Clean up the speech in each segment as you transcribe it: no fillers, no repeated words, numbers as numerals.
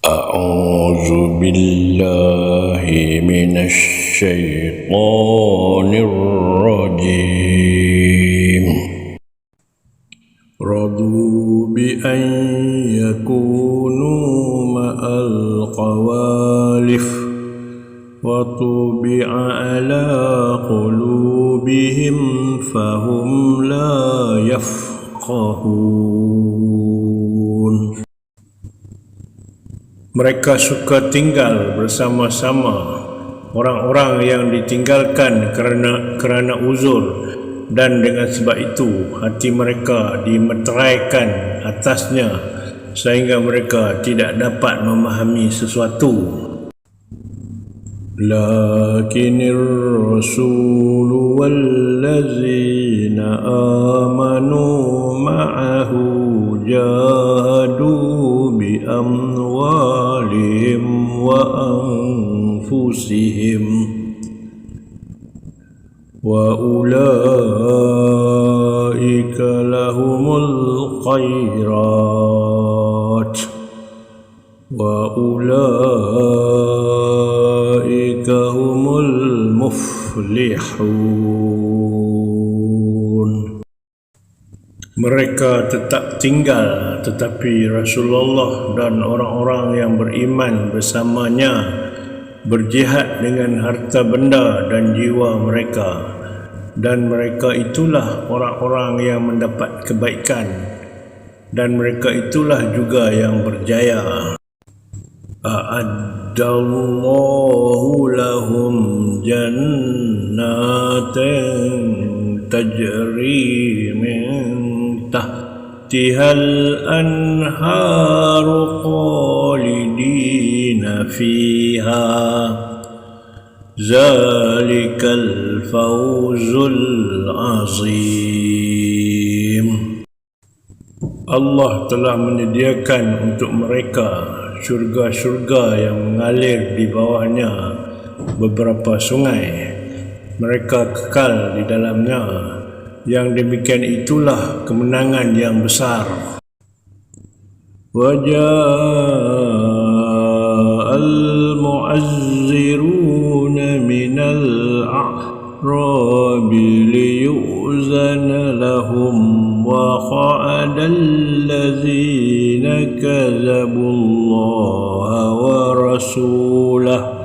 أعوذ بالله من الشيطان الرجيم رضوا بأن يكونوا مع الخوالف وطبع على قلوبهم فهم لا يفقهون. Mereka suka tinggal bersama-sama orang-orang yang ditinggalkan kerana uzur, dan dengan sebab itu hati mereka dimeteraikan atasnya sehingga mereka tidak dapat memahami sesuatu. Lakinir rasulu wallazina amanu ma'ahu jahadu bi amwalihim wa anfusihim wa ulaika lahumul khairat wa ulaika humul muflihun. Mereka tetap tinggal, tetapi Rasulullah dan orang-orang yang beriman bersamanya berjihad dengan harta benda dan jiwa mereka, dan mereka itulah orang-orang yang mendapat kebaikan, dan mereka itulah juga yang berjaya. A'addallahu lahum jannatin tajri min tahtihal anharu khalidina fiha zalikal fawzul azim. Allah telah menyediakan untuk mereka syurga-syurga yang mengalir di bawahnya beberapa sungai. Mereka kekal di dalamnya. Yang demikian itulah kemenangan yang besar. Waja'al mu'azziruna minal a'rabi liyu'zana lahum wa qa'adal ladzina kadzabullaha wa rasulahu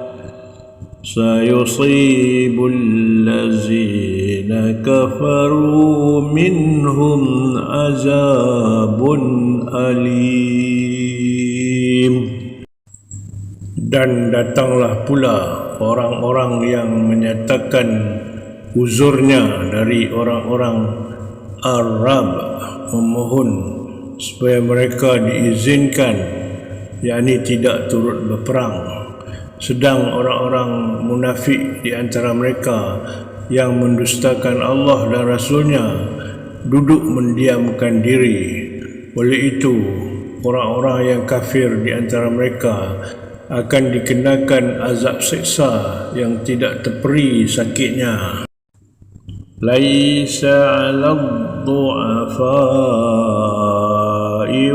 sayusibul ladzina kafaru minhum azabun alim. Dan datanglah pula orang-orang yang menyatakan uzurnya dari orang-orang Arab memohon supaya mereka diizinkan, yakni tidak turut berperang. Sedang orang-orang munafik di antara mereka yang mendustakan Allah dan Rasulnya duduk mendiamkan diri. Oleh itu, orang-orang yang kafir di antara mereka akan dikenakan azab siksa yang tidak terperi sakitnya. Laisa 'alal du'afa'i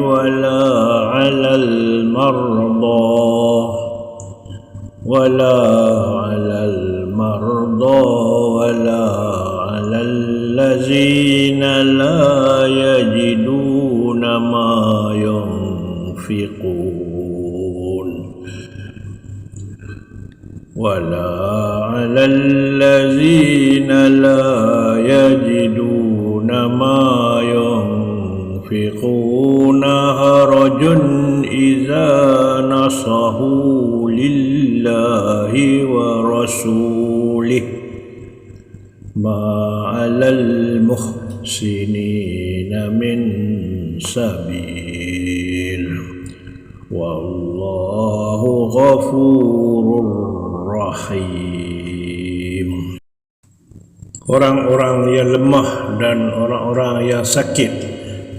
wala 'alal mardah ولا على المرضى ولا على الذين لا يجدون ما ينفقون ولا على الذين لا يجدون ما ينفقون حرج إذا نصحوا لله ورسوله ما على المحسنين من سبيل والله غفور رحيم. Orang-orang yang lemah dan orang-orang yang sakit,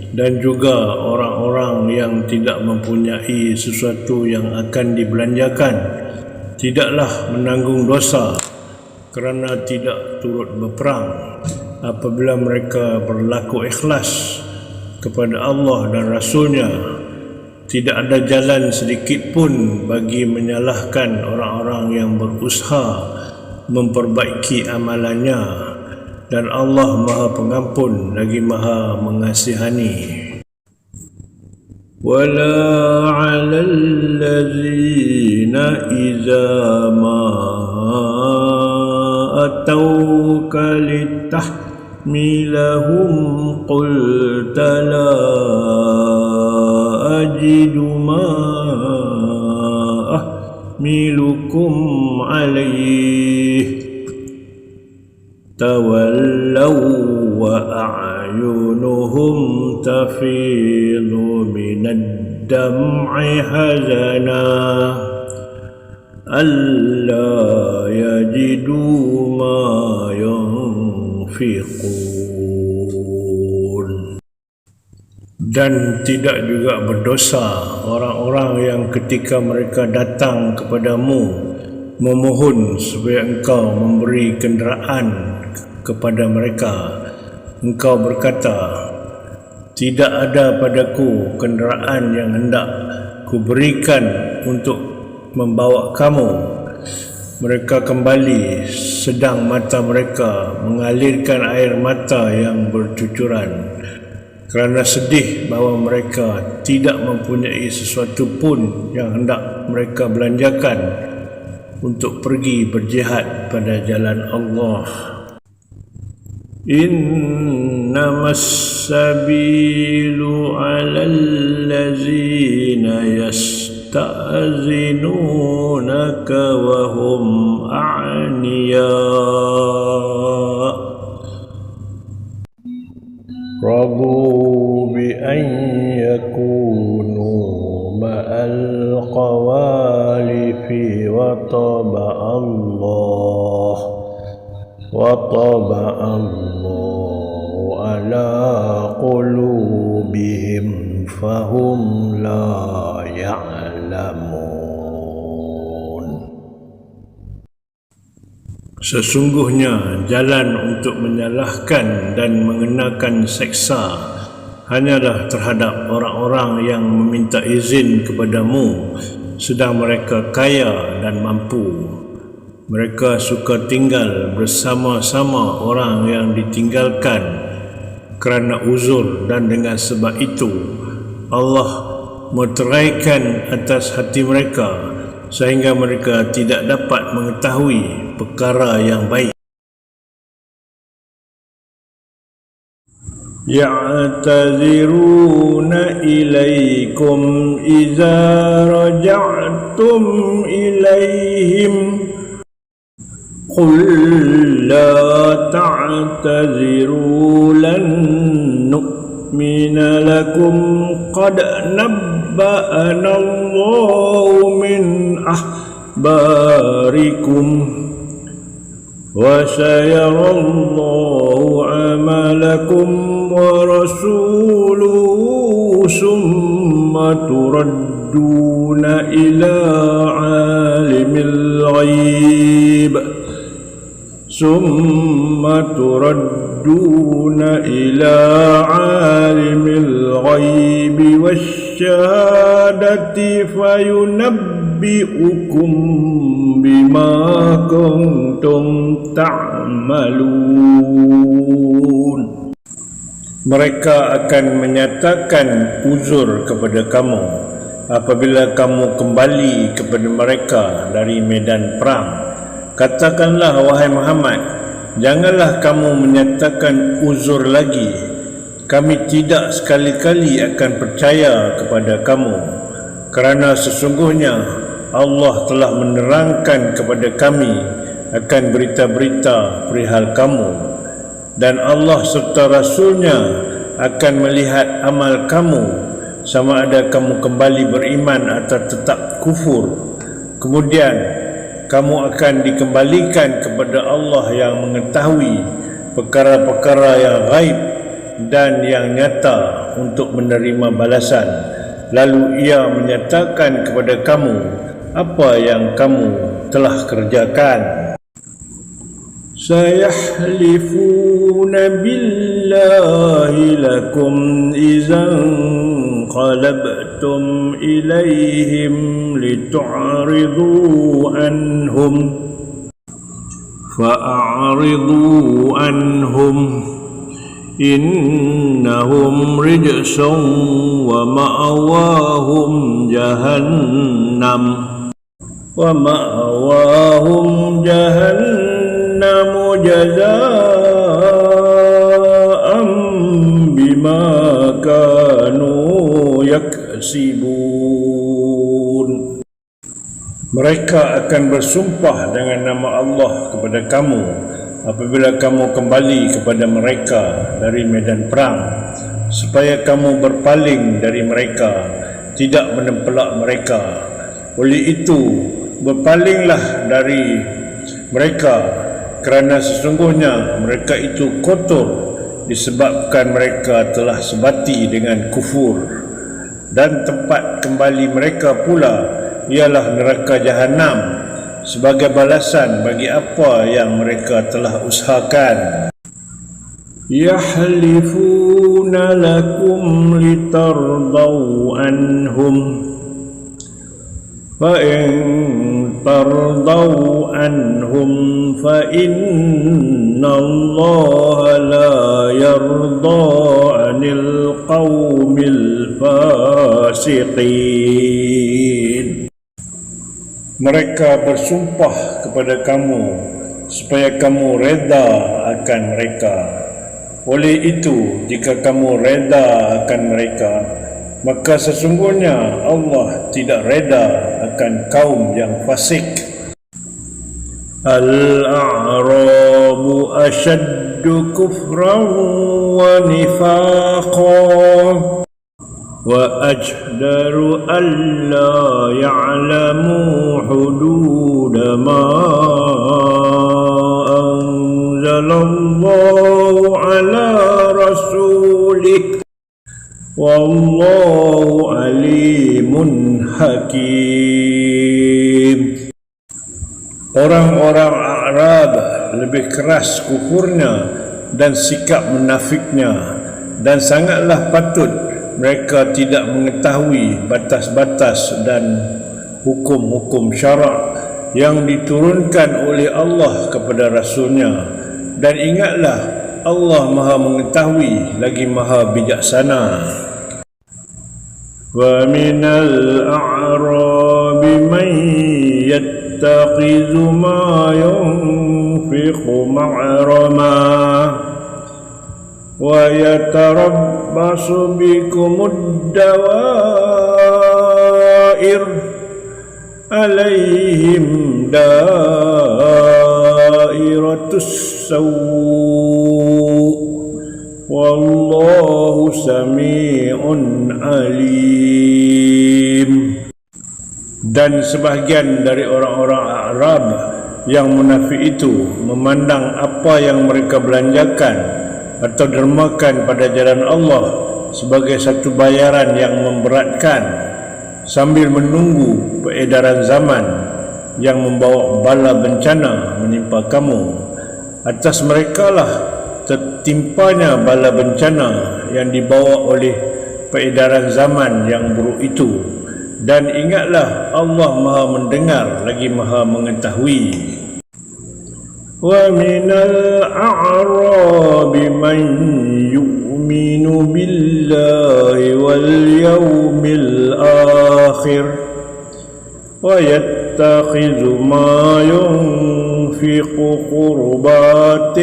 dan juga orang-orang yang tidak mempunyai sesuatu yang akan dibelanjakan, tidaklah menanggung dosa kerana tidak turut berperang apabila mereka berlaku ikhlas kepada Allah dan Rasulnya Tidak ada jalan sedikit pun bagi menyalahkan orang-orang yang berusaha memperbaiki amalannya, dan Allah Maha Pengampun lagi Maha Mengasihani. ولا على الذين إذا ما أتوك لتحملهم قلت لا أجد ما أحملكم عليه تولوا وأعينهم تفيض من الدمع حزنا ألا يجدوا ما ينفقون. Dan tidak juga berdosa orang-orang yang ketika mereka datang kepadamu memohon supaya engkau memberi kenderaan kepada mereka, engkau berkata, tidak ada padaku kenderaan yang hendak kuberikan untuk membawa kamu. Mereka kembali sedang mata mereka mengalirkan air mata yang bercucuran kerana sedih bahawa mereka tidak mempunyai sesuatu pun yang hendak mereka belanjakan untuk pergi berjihad pada jalan Allah. Innamas sabilu 'alal ladzina yasta'zinunaka wa hum a'niya radu bi an yakunu ma'al qawalifi wa طبع الله على قلوبهم فهم لا يعلمون. Sesungguhnya jalan untuk menyalahkan dan mengenakan seksa hanyalah terhadap orang-orang yang meminta izin kepadamu sedang mereka kaya dan mampu. Mereka suka tinggal bersama-sama orang yang ditinggalkan kerana uzur, dan dengan sebab itu Allah meteraikan atas hati mereka sehingga mereka tidak dapat mengetahui perkara yang baik. Ya'taziruna ilaikum iza raja'tum ilaihim قل لا تعتذروا لن نؤمن لكم قد نبأنا الله من أخباركم وسيرى الله عملكم ورسوله ثم تردون إلى عالم الغيب والشهادة فينبئكم بما كنتم تعملون. Mereka akan menyatakan uzur kepada kamu apabila kamu kembali kepada mereka dari medan perang. Katakanlah, wahai Muhammad, janganlah kamu menyatakan uzur lagi. Kami tidak sekali-kali akan percaya kepada kamu, kerana sesungguhnya Allah telah menerangkan kepada kami akan berita-berita perihal kamu, dan Allah serta Rasulnya akan melihat amal kamu, sama ada kamu kembali beriman atau tetap kufur. Kemudian kamu akan dikembalikan kepada Allah yang mengetahui perkara-perkara yang gaib dan yang nyata untuk menerima balasan. Lalu ia menyatakan kepada kamu apa yang kamu telah kerjakan. Sayahlifuna billahi lakum izan انقلبتم إليهم لتعرضوا عنهم فأعرضوا عنهم إنهم رجس ومأواهم جهنم جزاء بما كانوا يكسبون. Mereka akan bersumpah dengan nama Allah kepada kamu apabila kamu kembali kepada mereka dari medan perang, supaya kamu berpaling dari mereka, tidak menempelak mereka. Oleh itu, berpalinglah dari mereka, kerana sesungguhnya mereka itu kotor disebabkan mereka telah sebati dengan kufur. Dan tempat kembali mereka pula ialah neraka Jahannam sebagai balasan bagi apa yang mereka telah usahakan. Yahlifuna lakum litardaw anhum fa in tardaw anhum fa innallaha la yarda 'anil qaumil fasiqin. Mereka bersumpah kepada kamu supaya kamu reda akan mereka. Oleh itu, jika kamu reda akan mereka, maka sesungguhnya Allah tidak reda akan kaum yang fasik. Al-a'rabu ashaddu kufran wa nifaqan وَأَجْدَرُ أَلَّا يَعْلَمُوا حُدُودَ مَا أَنزَلَ اللَّهُ عَلَى رَسُولِهِ وَاللَّهُ عَلِيمٌ حَكِيمٌ. Orang-orang Arab lebih keras kufurnya dan sikap munafiknya, dan sangatlah patut mereka tidak mengetahui batas-batas dan hukum-hukum syarak yang diturunkan oleh Allah kepada Rasulnya. Dan ingatlah, Allah Maha mengetahui lagi Maha bijaksana. Wa minal a'rabi man yattakhidhu ma yunfiqu ma'rama wa yatarabbasu bikumud dawair alaihim dairatus sawu wallahu sami'un alim. Dan sebahagian dari orang-orang Arab yang munafik itu memandang apa yang mereka belanjakan atau dermakan pada jalan Allah sebagai satu bayaran yang memberatkan, sambil menunggu peredaran zaman yang membawa bala bencana menimpa kamu. Atas merekalah tertimpanya bala bencana yang dibawa oleh peredaran zaman yang buruk itu. Dan ingatlah, Allah Maha mendengar lagi Maha mengetahui. وَمِنَ الْأَعْرَابِ مَنْ يُؤْمِنُ بِاللَّهِ وَالْيَوْمِ الْآخِرِ وَيَتَّخِذُ مَا يُنْفِقُ قُرُبَاتٍ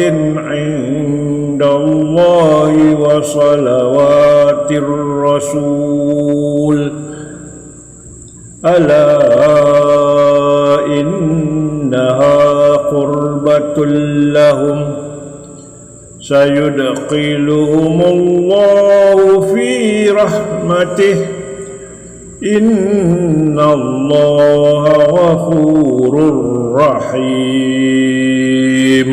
عِنْدَ اللَّهِ وَصَلَوَاتِ الرَّسُولِ أَلَا إِنَّهَا قُرْبَةٌ لَهُمْ سَيُدْخِلُهُمُ اللَّهُ فِي رَحْمَتِهِ إِنَّ اللَّهَ غَفُورٌ رَحِيمٌ.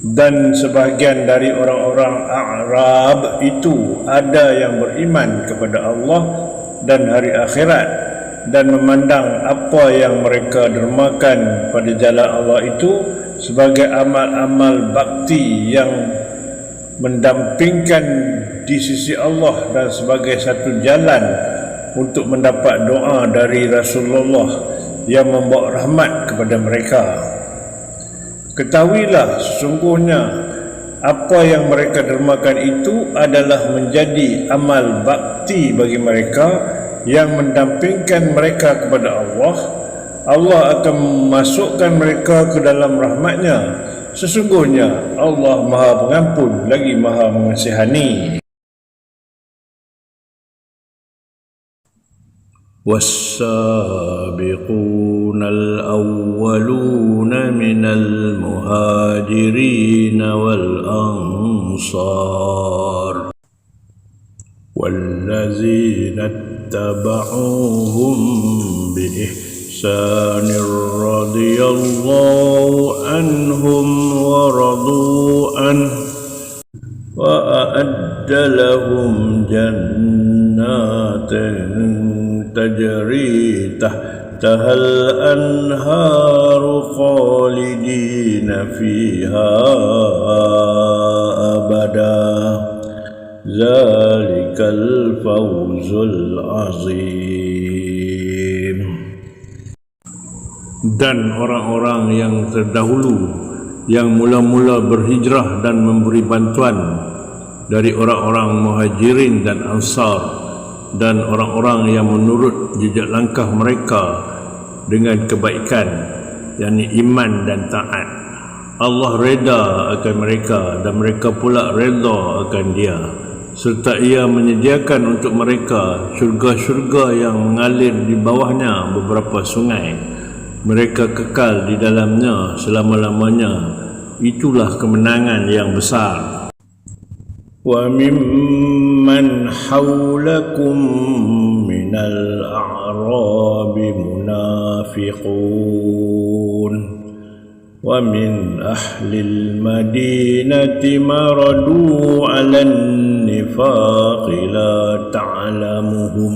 Dan sebahagian dari orang-orang Arab itu ada yang beriman kepada Allah dan hari akhirat, dan memandang apa yang mereka dermakan pada jalan Allah itu sebagai amal-amal bakti yang mendampingkan di sisi Allah dan sebagai satu jalan untuk mendapat doa dari Rasulullah yang membawa rahmat kepada mereka. Ketahuilah sesungguhnya apa yang mereka dermakan itu adalah menjadi amal bakti bagi mereka yang mendampingkan mereka kepada Allah. Allah akan memasukkan mereka ke dalam rahmatnya. Sesungguhnya Allah Maha Pengampun lagi Maha Mengasihani. والسابقون الأولون من المهاجرين والأنصار والذين اتبعوهم بإحسان رضي الله عنهم ورضوا عنه وأعد لهم جنات تجري تحتها الأنهار خالدين فيها أبدا ذلك الفوز العظيم. Dan orang-orang yang terdahulu yang mula-mula berhijrah dan memberi bantuan dari orang-orang Muhajirin dan Ansar dan orang-orang yang menurut jejak langkah mereka dengan kebaikan, yakni iman dan taat. Allah reda akan mereka dan mereka pula reda akan Dia, serta Ia menyediakan untuk mereka syurga-syurga yang mengalir di bawahnya beberapa sungai. Mereka kekal di dalamnya selama-lamanya. Itulah kemenangan yang besar. وَمِمَّنْ حَوْلَكُمْ مِنَ الْأَعْرَابِ مُنَافِقُونَ وَمِنْ أَهْلِ الْمَدِينَةِ مَرَدُوا عَلَى النِّفَاقِ لَا تَعْلَمُهُمْ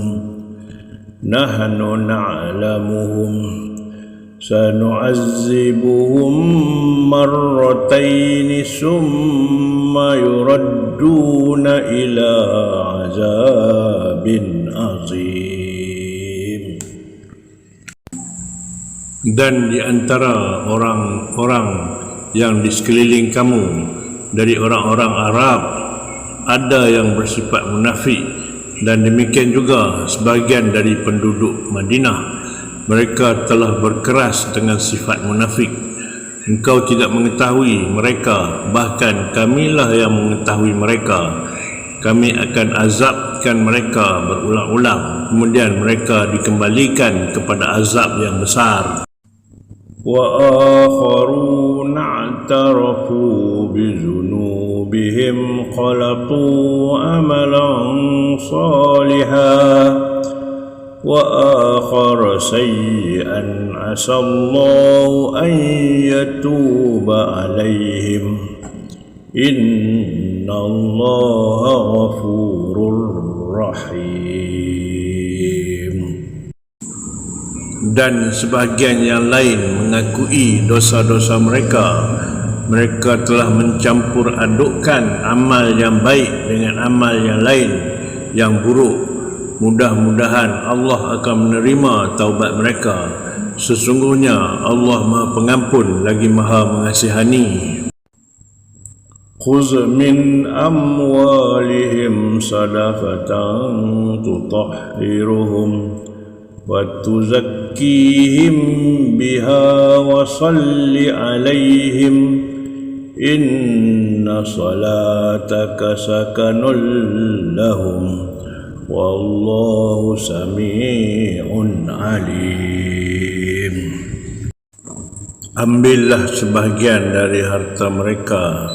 نَحْنُ نَعْلَمُهُمْ سنعذبهم مرتين ثم يردون إلى عذاب عظيم. Dan di antara orang-orang yang di sekeliling kamu dari orang-orang Arab ada yang bersifat munafik, dan demikian juga sebahagian dari penduduk Madinah. Mereka telah berkeras dengan sifat munafik. Engkau tidak mengetahui mereka, bahkan kamilah yang mengetahui mereka. Kami akan azabkan mereka berulang-ulang, kemudian mereka dikembalikan kepada azab yang besar. وَآخَرُونَ اعْتَرَفُوا بِذُنُوبِهِمْ خَلَطُوا عَمَلًا صَالِحًا وآخر سيئا عسى الله أن يتوب عليهم إن الله غفور رحيم. Dan sebahagian yang lain mengakui dosa-dosa mereka. Mereka telah mencampur adukkan amal yang baik dengan amal yang lain yang buruk. Mudah-mudahan Allah akan menerima taubat mereka. Sesungguhnya Allah Maha Pengampun lagi Maha Mengasihani. Khuz min amwalihim sadaqatan tutahhiruhum wa tuzakkihim biha wa salli alaihim inna salataka sakanul lahum Wallahu sami'un alim. Ambillah sebahagian dari harta mereka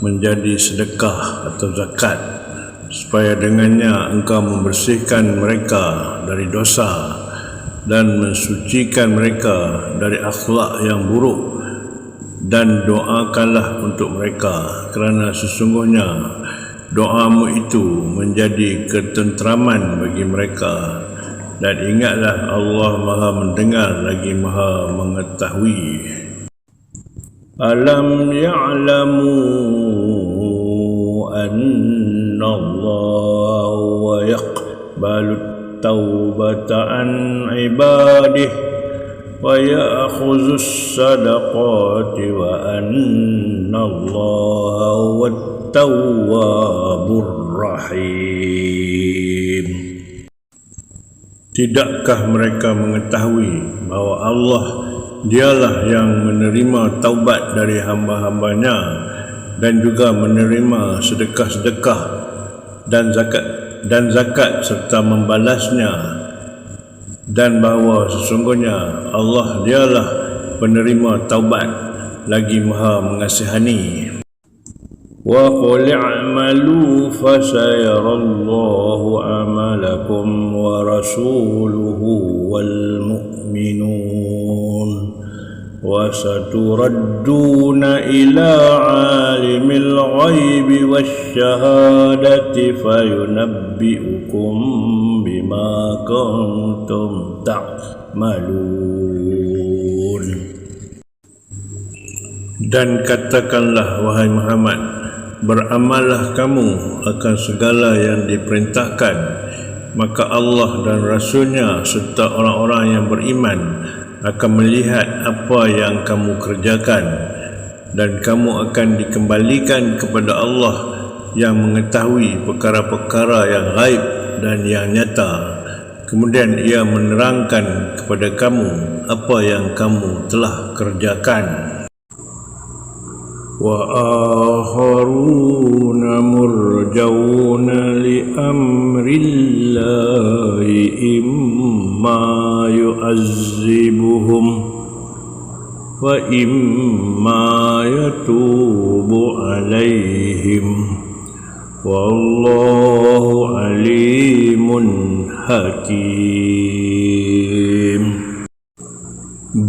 menjadi sedekah atau zakat, supaya dengannya engkau membersihkan mereka dari dosa dan mensucikan mereka dari akhlak yang buruk, dan doakanlah untuk mereka, kerana sesungguhnya doamu itu menjadi ketentraman bagi mereka. Dan ingatlah Allah Maha mendengar lagi Maha mengetahui. Alam ya'lamu Allah yaqbalu at-taubata an ibadihi wa ya'khudhu as-sadaqati wa anna Allah huwa at-tawwabur rahim. Tidakkah mereka mengetahui bahawa Allah dialah yang menerima taubat dari hamba-hambanya dan juga menerima sedekah-sedekah dan zakat serta membalasnya, dan bahawa sesungguhnya Allah dialah penerima taubat lagi maha mengasihani. Wa qul i'malu fasayarallahu amalakum wa rasuluhu wal mu'minun wa saturadduna ila alimil ghaibi wasyahadati fayunabbi'ukum bima kuntum ta'malun. Dan katakanlah wahai Muhammad, beramallah kamu akan segala yang diperintahkan, maka Allah dan Rasulnya serta orang-orang yang beriman akan melihat apa yang kamu kerjakan, dan kamu akan dikembalikan kepada Allah yang mengetahui perkara-perkara yang gaib dan yang nyata. Kemudian ia menerangkan kepada kamu apa yang kamu telah kerjakan. Wa akharuna murjauna li amrillahi imma yu'azzibuhum wa imma yatubu alaihim wallahu alimun hakim.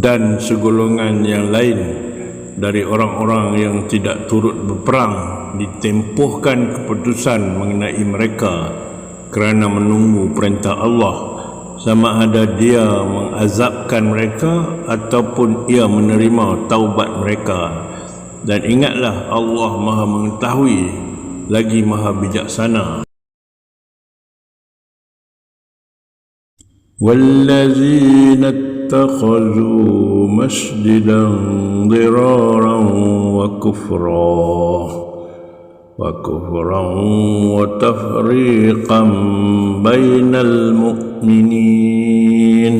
Dan segolongan yang lain dari orang-orang yang tidak turut berperang ditempuhkan keputusan mengenai mereka kerana menunggu perintah Allah, sama ada dia mengazabkan mereka ataupun ia menerima taubat mereka. Dan ingatlah, Allah maha mengetahui lagi maha bijaksana. Wallazina اتخذوا مسجدا ضرارا وكفرا وتفريقا بين المؤمنين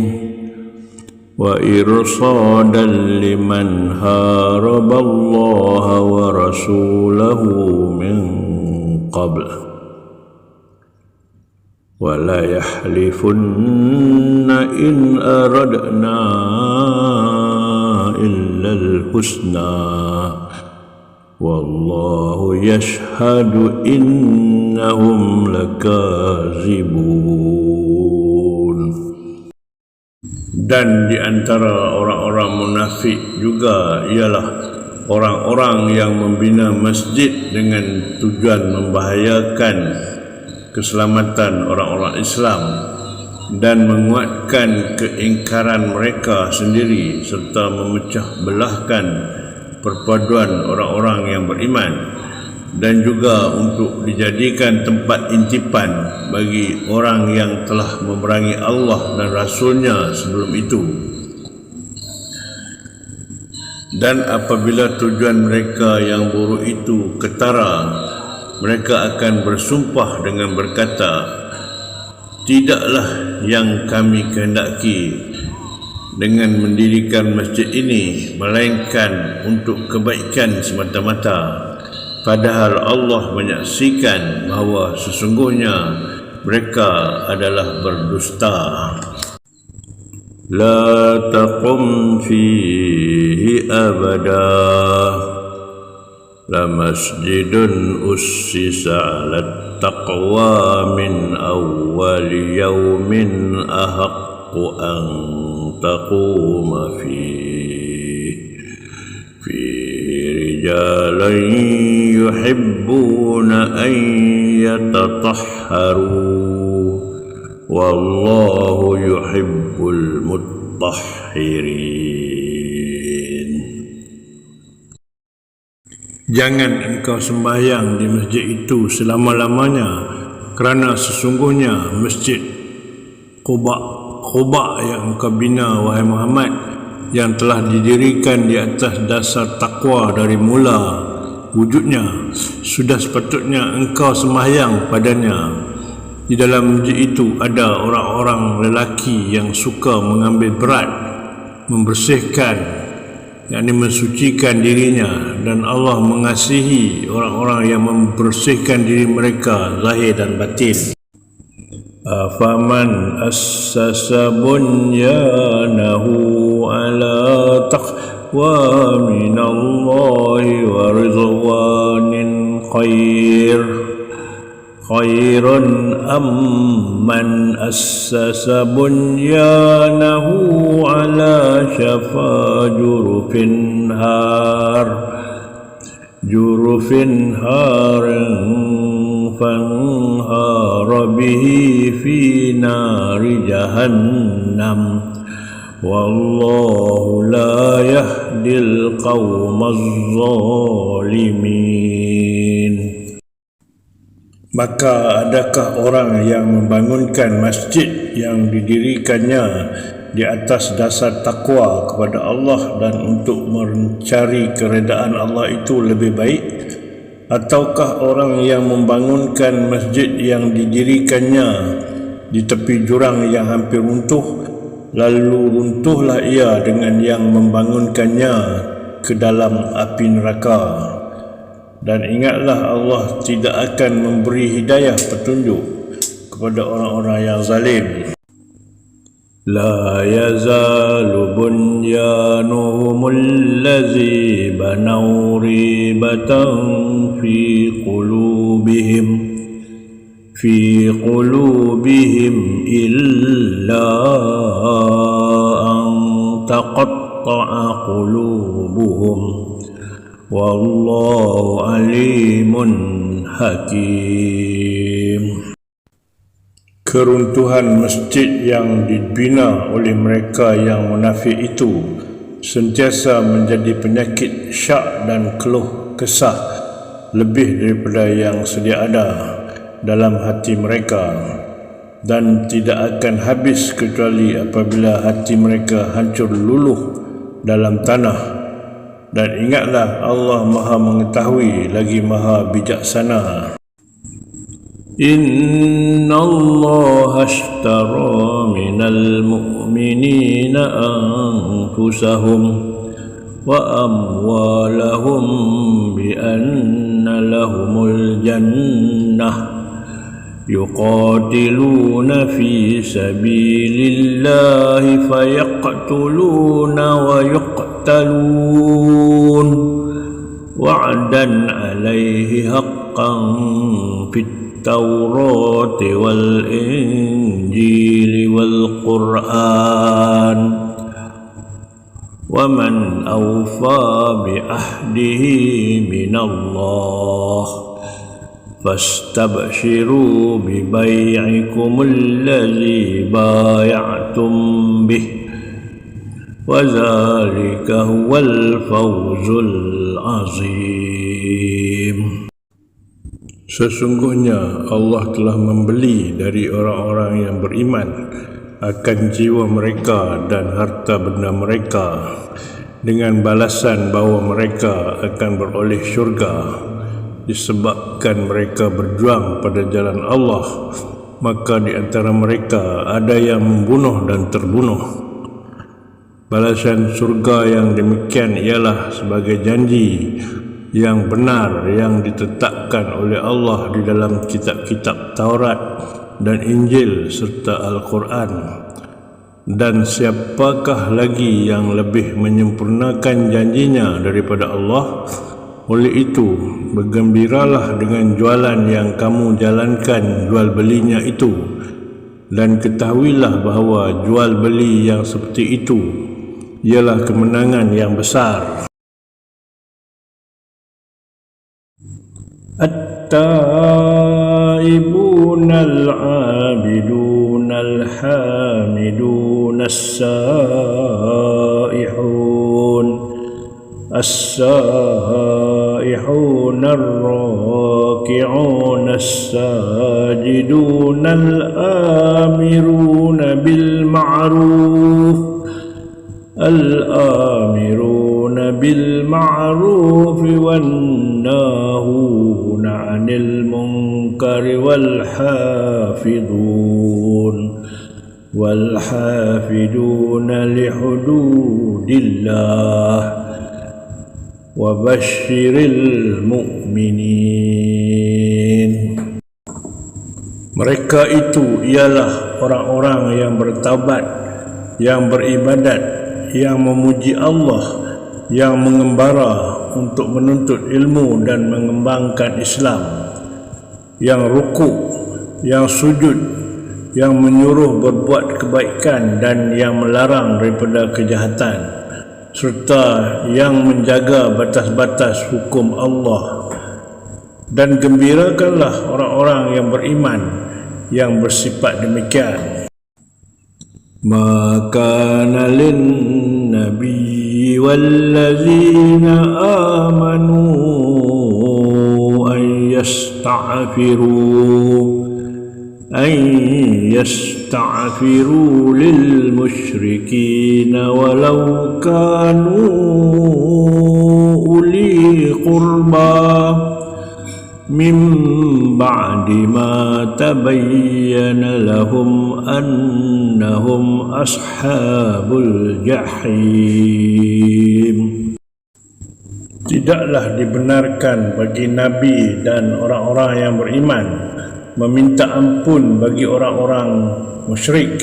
وإرصادا لمن هارب الله ورسوله من قبل ولا يحلفن إن أردنا إلا الحسنى والله يشهد إنهم لكاذبون. Dan di antara orang-orang munafik juga ialah orang-orang yang membina masjid dengan tujuan membahayakan keselamatan orang-orang Islam dan menguatkan keingkaran mereka sendiri serta memecah belahkan perpaduan orang-orang yang beriman, dan juga untuk dijadikan tempat intipan bagi orang yang telah memerangi Allah dan Rasulnya sebelum itu. Dan apabila tujuan mereka yang buruk itu ketara, mereka akan bersumpah dengan berkata, tidaklah yang kami kehendaki dengan mendirikan masjid ini melainkan untuk kebaikan semata-mata, padahal Allah menyaksikan bahawa sesungguhnya mereka adalah berdusta. La taqum fihi abadah لمسجد أسس على التقوى من أول يوم أحق أن تقوم فيه رجالا يحبون أن يتطهروا والله يحب المطهرين. Jangan engkau sembahyang di masjid itu selama-lamanya, kerana sesungguhnya masjid Quba yang engkau bina, wahai Muhammad, yang telah didirikan di atas dasar takwa dari mula wujudnya, sudah sepatutnya engkau sembahyang padanya. Di dalam masjid itu ada orang-orang lelaki yang suka mengambil berat, membersihkan, yakni mensucikan dirinya, dan Allah mengasihi orang-orang yang membersihkan diri mereka zahir dan batin. Afaman assasa bunyanahu ala taqwa minallahi wa ridwanin khairun amman assasa bunyanahu ala syafa jurufin harin fanhara bihi fi nari jahannam wallahu la yahdil qawmaz zalimin. Maka adakah orang yang membangunkan masjid yang didirikannya di atas dasar takwa kepada Allah dan untuk mencari keredaan Allah itu lebih baik? Ataukah orang yang membangunkan masjid yang didirikannya di tepi jurang yang hampir runtuh, lalu runtuhlah ia dengan yang membangunkannya ke dalam api neraka? Dan ingatlah, Allah tidak akan memberi hidayah petunjuk kepada orang-orang yang zalim. La yazalu bunyanuhumul ladzi banaw ribatan fi qulubihim illa an taqatta'a qulubuhum wallahu alimun hakim. Keruntuhan masjid yang dibina oleh mereka yang munafik itu sentiasa menjadi penyakit syak dan keluh kesah lebih daripada yang sedia ada dalam hati mereka, dan tidak akan habis kecuali apabila hati mereka hancur luluh dalam tanah. Dan ingatlah, Allah Maha mengetahui lagi Maha bijaksana. Inna Allah ashtara minal mu'minina anfusahum wa amwalahum bi anna lahumul jannah yuqatiluna fi sabilillahi fayaqtuluna wa yuqtalun wa'dan alaihi haqqan fit التوراة والإنجيل والقرآن ومن أوفى بعهده من الله فاستبشروا ببيعكم الذي بايعتم به وذلك هو الفوز العظيم. Sesungguhnya Allah telah membeli dari orang-orang yang beriman akan jiwa mereka dan harta benda mereka dengan balasan bahawa mereka akan beroleh syurga disebabkan mereka berjuang pada jalan Allah. Maka di antara mereka ada yang membunuh dan terbunuh. Balasan surga yang demikian ialah sebagai janji yang benar yang ditetapkan oleh Allah di dalam kitab-kitab Taurat dan Injil serta Al-Quran. Dan siapakah lagi yang lebih menyempurnakan janjinya daripada Allah? Oleh itu, bergembiralah dengan jualan yang kamu jalankan jual belinya itu, dan ketahuilah bahawa jual beli yang seperti itu ialah kemenangan yang besar. التائبون العابدون الحامدون السائحون السائحون الراكعون الساجدون الآمرون بالمعروف والناهون عن المنكر والحافظون لحدود الله وبشر المؤمنين. Mereka itu ialah orang-orang yang bertaubat, yang beribadat, yang memuji Allah, yang mengembara untuk menuntut ilmu dan mengembangkan Islam, yang rukuk, yang sujud, yang menyuruh berbuat kebaikan dan yang melarang daripada kejahatan, serta yang menjaga batas-batas hukum Allah. Dan gembirakanlah orang-orang yang beriman yang bersifat demikian. Ma kana lin nabiyyi wallazina amanu an yasta'firu lil musyrikin walau kanu uli qurba min ba'di ma tabayyana lahum annahum ashabul jahim. Tidaklah dibenarkan bagi Nabi dan orang-orang yang beriman meminta ampun bagi orang-orang musyrik,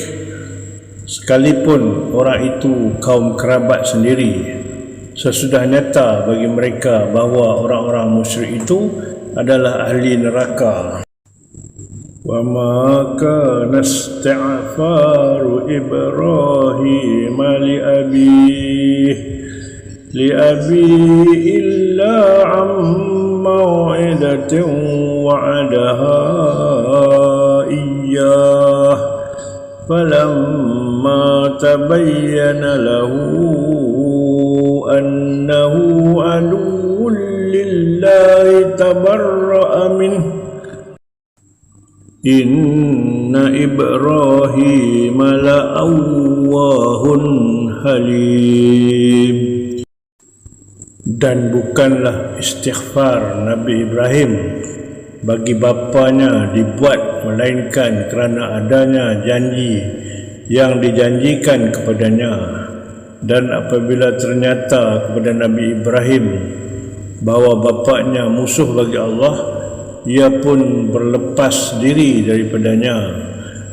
sekalipun orang itu kaum kerabat sendiri, sesudah nyata bagi mereka bahawa orang-orang musyrik itu adalah ahli neraka. Wa ma kana isti'faru Ibrahim li abihi illa an maw'idatin wa'adaha iyyah falamma tabayyana lahu annahu aduwwun lillahi tabarra'a minhu inna Ibrahim la'awwahun halim. Dan bukanlah istighfar Nabi Ibrahim bagi bapanya dibuat melainkan kerana adanya janji yang dijanjikan kepadanya. Dan apabila ternyata kepada Nabi Ibrahim bahawa bapaknya musuh bagi Allah, ia pun berlepas diri daripadanya.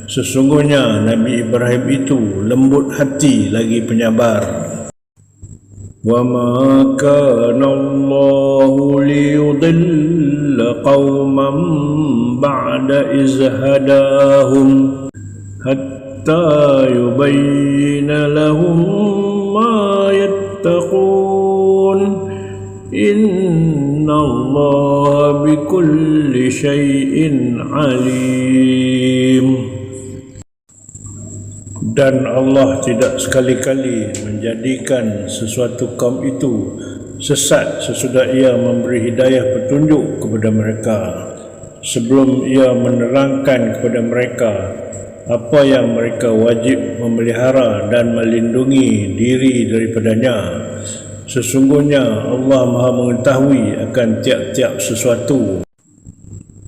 Sesungguhnya Nabi Ibrahim itu lembut hati lagi penyabar. Wa ma kana Allahu liyudilla qauman ba'da iz hadahum hatta yubayyina lahum ma yattaqun inna Allah bikulli syai'in alim. Dan Allah tidak sekali-kali menjadikan sesuatu kaum itu sesat sesudah ia memberi hidayah petunjuk kepada mereka, sebelum ia menerangkan kepada mereka apa yang mereka wajib memelihara dan melindungi diri daripadanya. Sesungguhnya Allah Maha mengetahui akan tiap-tiap sesuatu.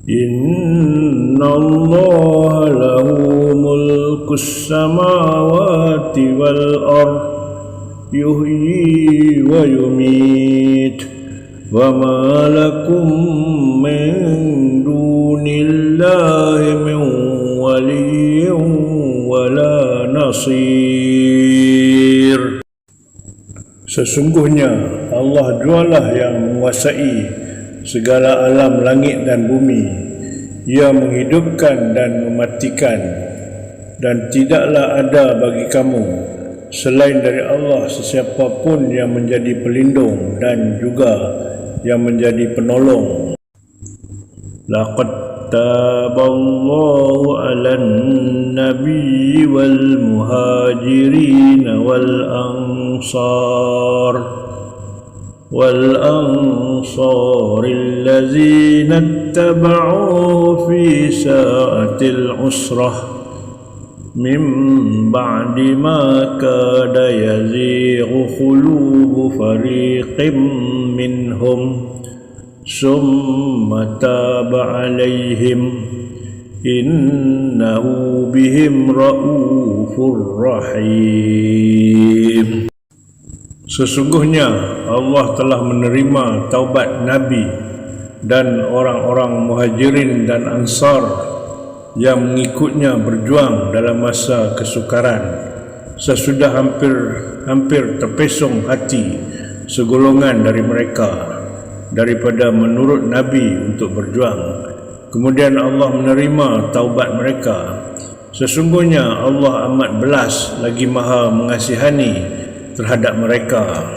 Inna Allah lahu mulkus samawati wal ard yuhyi wa yumit wa ma lakum min dunillahi min waliyyin wala nasir. Sesungguhnya Allah jualah yang menguasai segala alam langit dan bumi. Ia menghidupkan dan mematikan, dan tidaklah ada bagi kamu selain dari Allah sesiapa pun yang menjadi pelindung dan juga yang menjadi penolong. Laqad taballahu 'alan nabiyyi wal muhajirin wal ansar والأنصار الذين اتبعوه في ساعة العسرة من بعد ما كاد يزيغ قلوب فريق منهم ثم تاب عليهم إنه بهم رؤوف رحيم. Sesungguhnya Allah telah menerima taubat Nabi dan orang-orang Muhajirin dan Ansar yang mengikutnya berjuang dalam masa kesukaran, sesudah hampir terpesong hati segolongan dari mereka daripada menurut Nabi untuk berjuang. Kemudian Allah menerima taubat mereka. Sesungguhnya Allah amat belas lagi maha mengasihani terhadap mereka.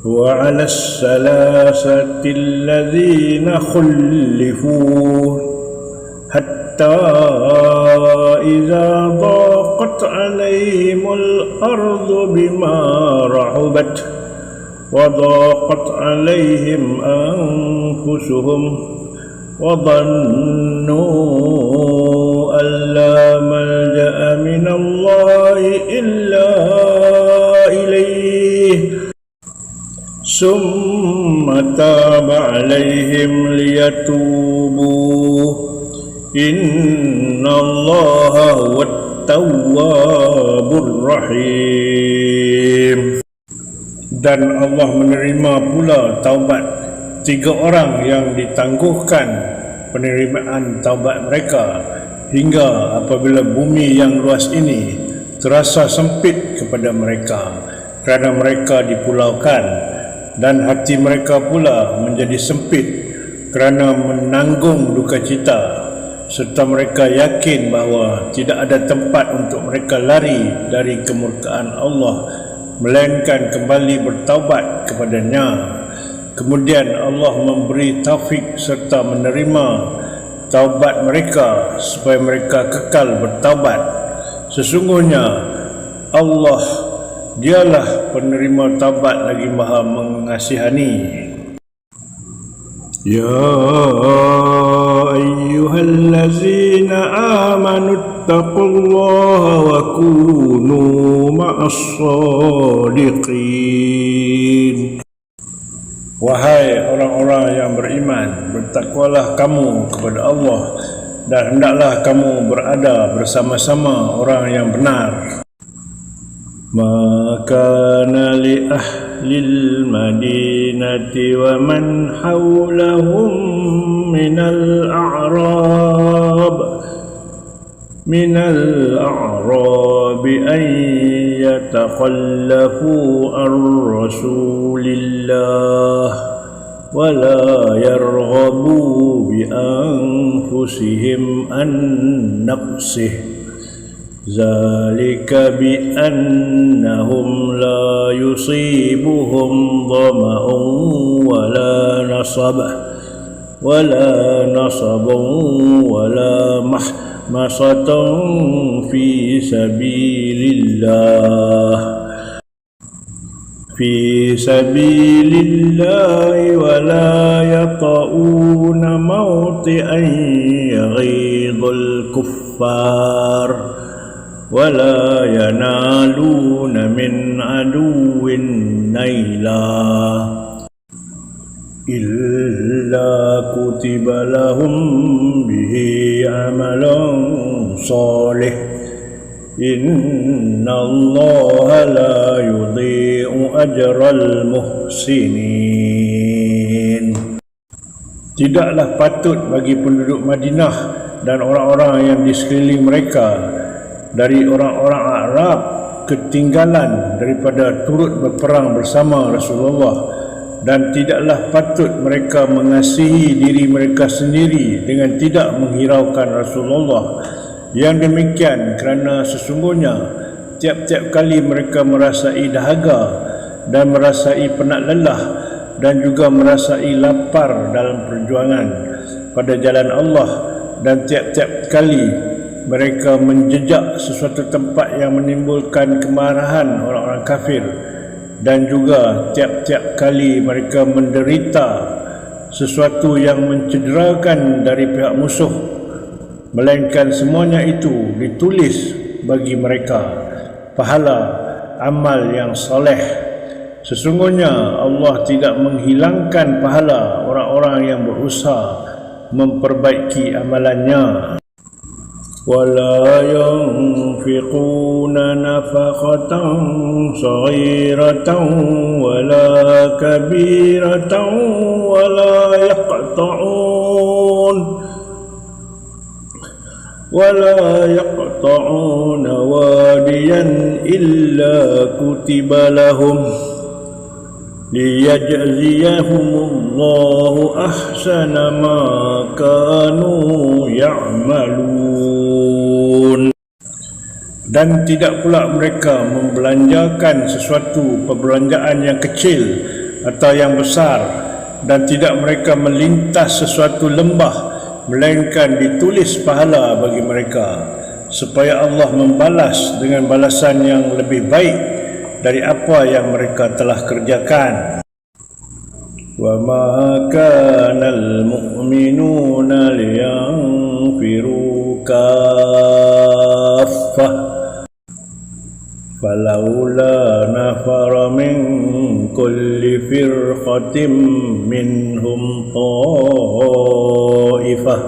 Wa 'alas salasati alladzina khulifu hatta idza daqat 'alaihimul ardu bima rahubat wa daqat 'alaihim anfusuhum wa dhannu an la malja'a minallahi illa ilayhi summa taba 'alaihim liyatubu innallaha huwat tawwabur rahim. Dan Allah menerima pula taubat 3 orang yang ditangguhkan penerimaan taubat mereka hingga apabila bumi yang luas ini terasa sempit kepada mereka kerana mereka dipulaukan, dan hati mereka pula menjadi sempit kerana menanggung duka cita, serta mereka yakin bahawa tidak ada tempat untuk mereka lari dari kemurkaan Allah melainkan kembali bertaubat kepadanya. Kemudian Allah memberi taufik serta menerima taubat mereka supaya mereka kekal bertaubat. Sesungguhnya Allah dialah penerima taubat lagi maha mengasihani. Ya ayyuhallazina amanu taqullaha wa kunu ma'as shadiqin. Wahai orang-orang yang beriman, bertakwalah kamu kepada Allah dan hendaklah kamu berada bersama-sama orang yang benar. Ma kana li ahlil madinati wa man hawlahum minal a'rab an yatakhallafu an rasulillah wa la yarghabu bi anfusihim an nafsihi zalika bi annahum la yusibuhum dhama'un wala nasabun wala mahmasatun fi sabilillahi wa la yata'una mawti'an yaghidul kuffar ولا ينالون من عدو نيلا إلا كتب لهم به عمل صالح إن الله لا يضيع أجر المحسنين. Tidaklah patut bagi penduduk Madinah dan orang-orang yang di sekeliling mereka dari orang-orang Arab ketinggalan daripada turut berperang bersama Rasulullah, dan tidaklah patut mereka mengasihi diri mereka sendiri dengan tidak menghiraukan Rasulullah. Yang demikian kerana sesungguhnya tiap-tiap kali mereka merasai dahaga dan merasai penat lelah dan juga merasai lapar dalam perjuangan pada jalan Allah, dan tiap-tiap kali mereka menjejak sesuatu tempat yang menimbulkan kemarahan orang-orang kafir, dan juga tiap-tiap kali mereka menderita sesuatu yang mencederakan dari pihak musuh, melainkan semuanya itu ditulis bagi mereka pahala amal yang soleh. Sesungguhnya Allah tidak menghilangkan pahala orang-orang yang berusaha memperbaiki amalannya. ولا ينفقون نفقة صغيرة ولا كبيرة ولا يقطعون واديا إلا كتب لهم ليجزيهم الله أحسن ما كانوا يعملون. Dan tidak pula mereka membelanjakan sesuatu perbelanjaan yang kecil atau yang besar, dan tidak mereka melintas sesuatu lembah, melainkan ditulis pahala bagi mereka, supaya Allah membalas dengan balasan yang lebih baik dari apa yang mereka telah kerjakan. وَمَا كَانَ الْمُؤْمِنُونَ لِيَنْفِرُوا كَافَّةً فَلَوْلَا نَفَرَ مِنْ كُلِّ فِرْقَةٍ مِنْهُمْ طَائِفَةٌ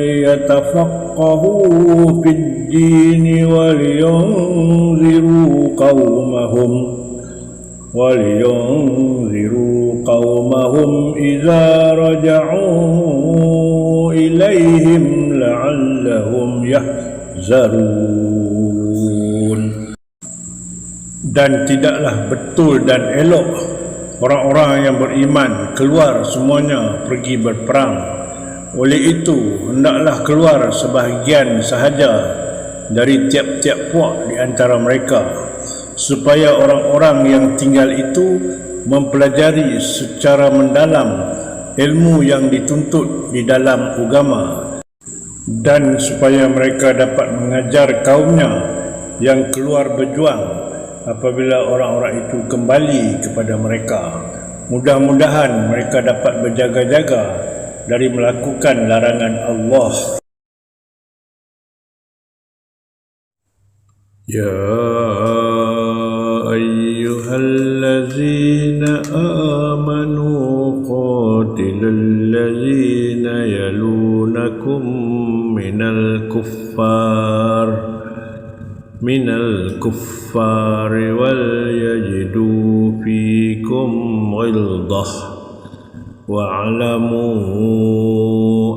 لِيَتَفَقَّهُوا فِي الدِّينِ وَلِيُنْذِرُوا قَوْمَهُمْ إِذَا رَجَعُوا إِلَيْهِمْ لَعَلَّهُمْ يَحْذَرُونَ. Dan tidaklah betul dan elok orang-orang yang beriman keluar semuanya pergi berperang. Oleh itu, hendaklah keluar sebahagian sahaja dari tiap-tiap puak di antara mereka, supaya orang-orang yang tinggal itu mempelajari secara mendalam ilmu yang dituntut di dalam agama, dan supaya mereka dapat mengajar kaumnya yang keluar berjuang apabila orang-orang itu kembali kepada mereka. Mudah-mudahan mereka dapat berjaga-jaga dari melakukan larangan Allah. Ya ayyuhallazina amanu qatilul ladzina yalunakum minal kuffar wal yajidu fikum ghildah wa'lamu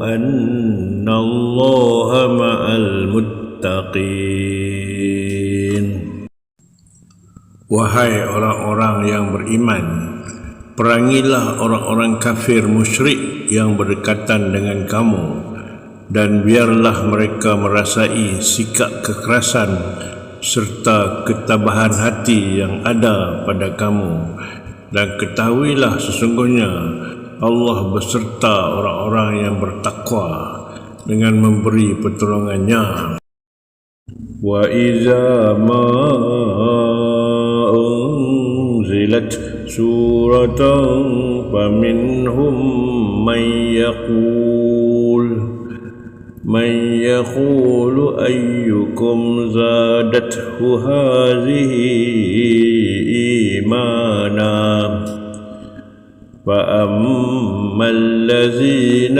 anna Allaha ma'al muttaqin. Wahai orang-orang yang beriman, perangilah orang-orang kafir musyrik yang berdekatan dengan kamu, dan biarlah mereka merasai sikap kekerasan serta ketabahan hati yang ada pada kamu. Dan ketahuilah sesungguhnya Allah beserta orang-orang yang bertakwa dengan memberi pertolongannya. Wa iza ma unzilat suratan faminhum man yaqulu ayyukum zadathu hadhihi imana فَأَمَّا الَّذِينَ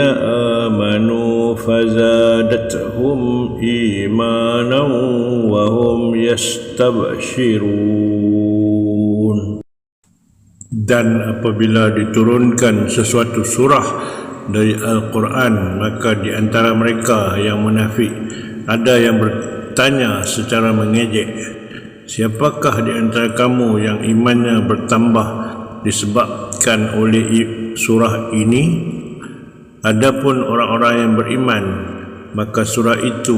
آمَنُوا فَزَادَتْهُمْ إِيمَانًا وَهُمْ يَسْتَبْشِرُونَ. Dan apabila diturunkan sesuatu surah dari Al-Quran, maka di antara mereka yang munafik ada yang bertanya secara mengejek, siapakah di antara kamu yang imannya bertambah disebabkan oleh surah ini? Adapun orang-orang yang beriman, maka surah itu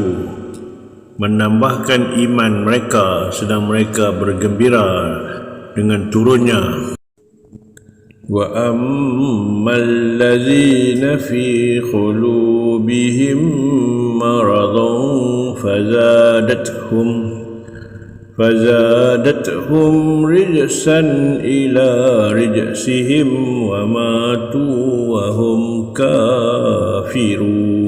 menambahkan iman mereka, sedang mereka bergembira dengan turunnya. وأما الذين في قلوبهم مرض فزادتهم رجسا إلى رجسهم وماتوا وهم كافرون.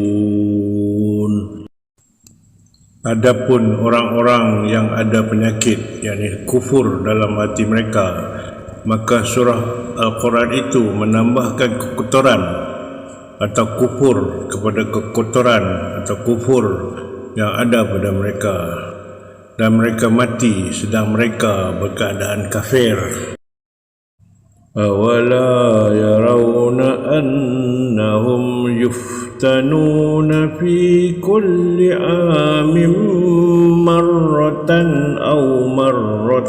Adapun orang-orang yang ada penyakit, yakni kufur dalam hati mereka, maka surah Al-Quran itu menambahkan kekotoran atau kufur kepada kekotoran atau kufur yang ada pada mereka, dan mereka mati sedang mereka berkeadaan kafir. Awala yarawna annahum yuftanuna fi kulli amin marratan aw marratain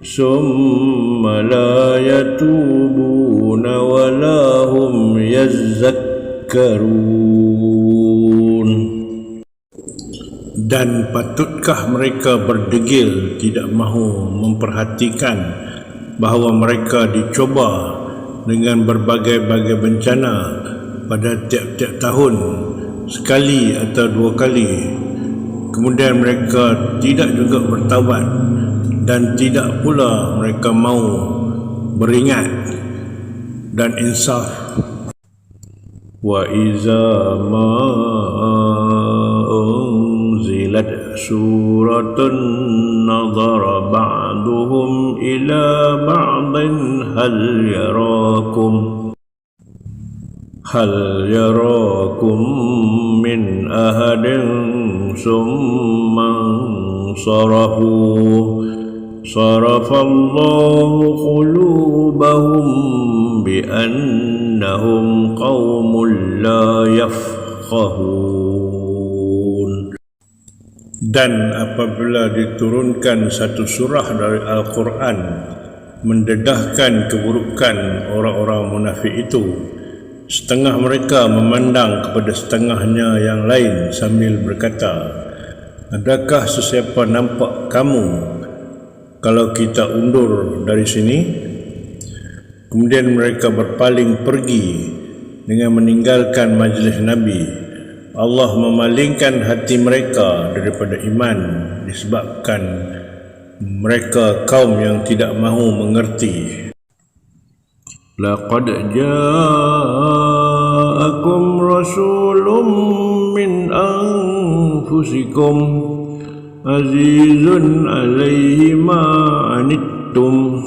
summa la yatubuna wa la hum yazzakkarun. Dan patutkah mereka berdegil tidak mahu memperhatikan bahawa mereka dicoba dengan berbagai-bagai bencana pada tiap-tiap tahun, sekali atau dua kali, kemudian mereka tidak juga bertaubat dan tidak pula mereka mau beringat dan insaf. Wa iza ma unzilat suratun nadhara ba'duhum ila ba'din hal yarakum min ahadin summa sarafallahu qulubahum bi'annahum qaumun la yafqahun. Dan apabila diturunkan satu surah dari Al-Quran mendedahkan keburukan orang-orang munafik itu, setengah mereka memandang kepada setengahnya yang lain sambil berkata, adakah sesiapa nampak kamu kalau kita undur dari sini? Kemudian mereka berpaling pergi dengan meninggalkan majlis Nabi. Allah memalingkan hati mereka daripada iman disebabkan mereka kaum yang tidak mahu mengerti. Laqad ja'akum rasulun min anfusikum azizun alaihi ma anittum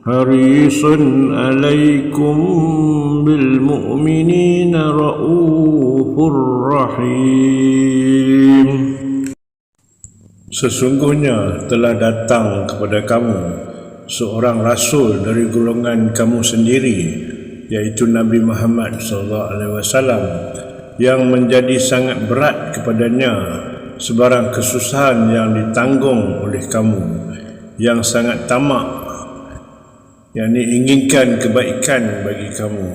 harisun alaikum bil mu'minina raufur rahim. Sesungguhnya telah datang kepada kamu seorang rasul dari golongan kamu sendiri, yaitu Nabi Muhammad SAW, yang menjadi sangat berat kepadanya sebarang kesusahan yang ditanggung oleh kamu, yang sangat tamak, yakni inginkan kebaikan bagi kamu,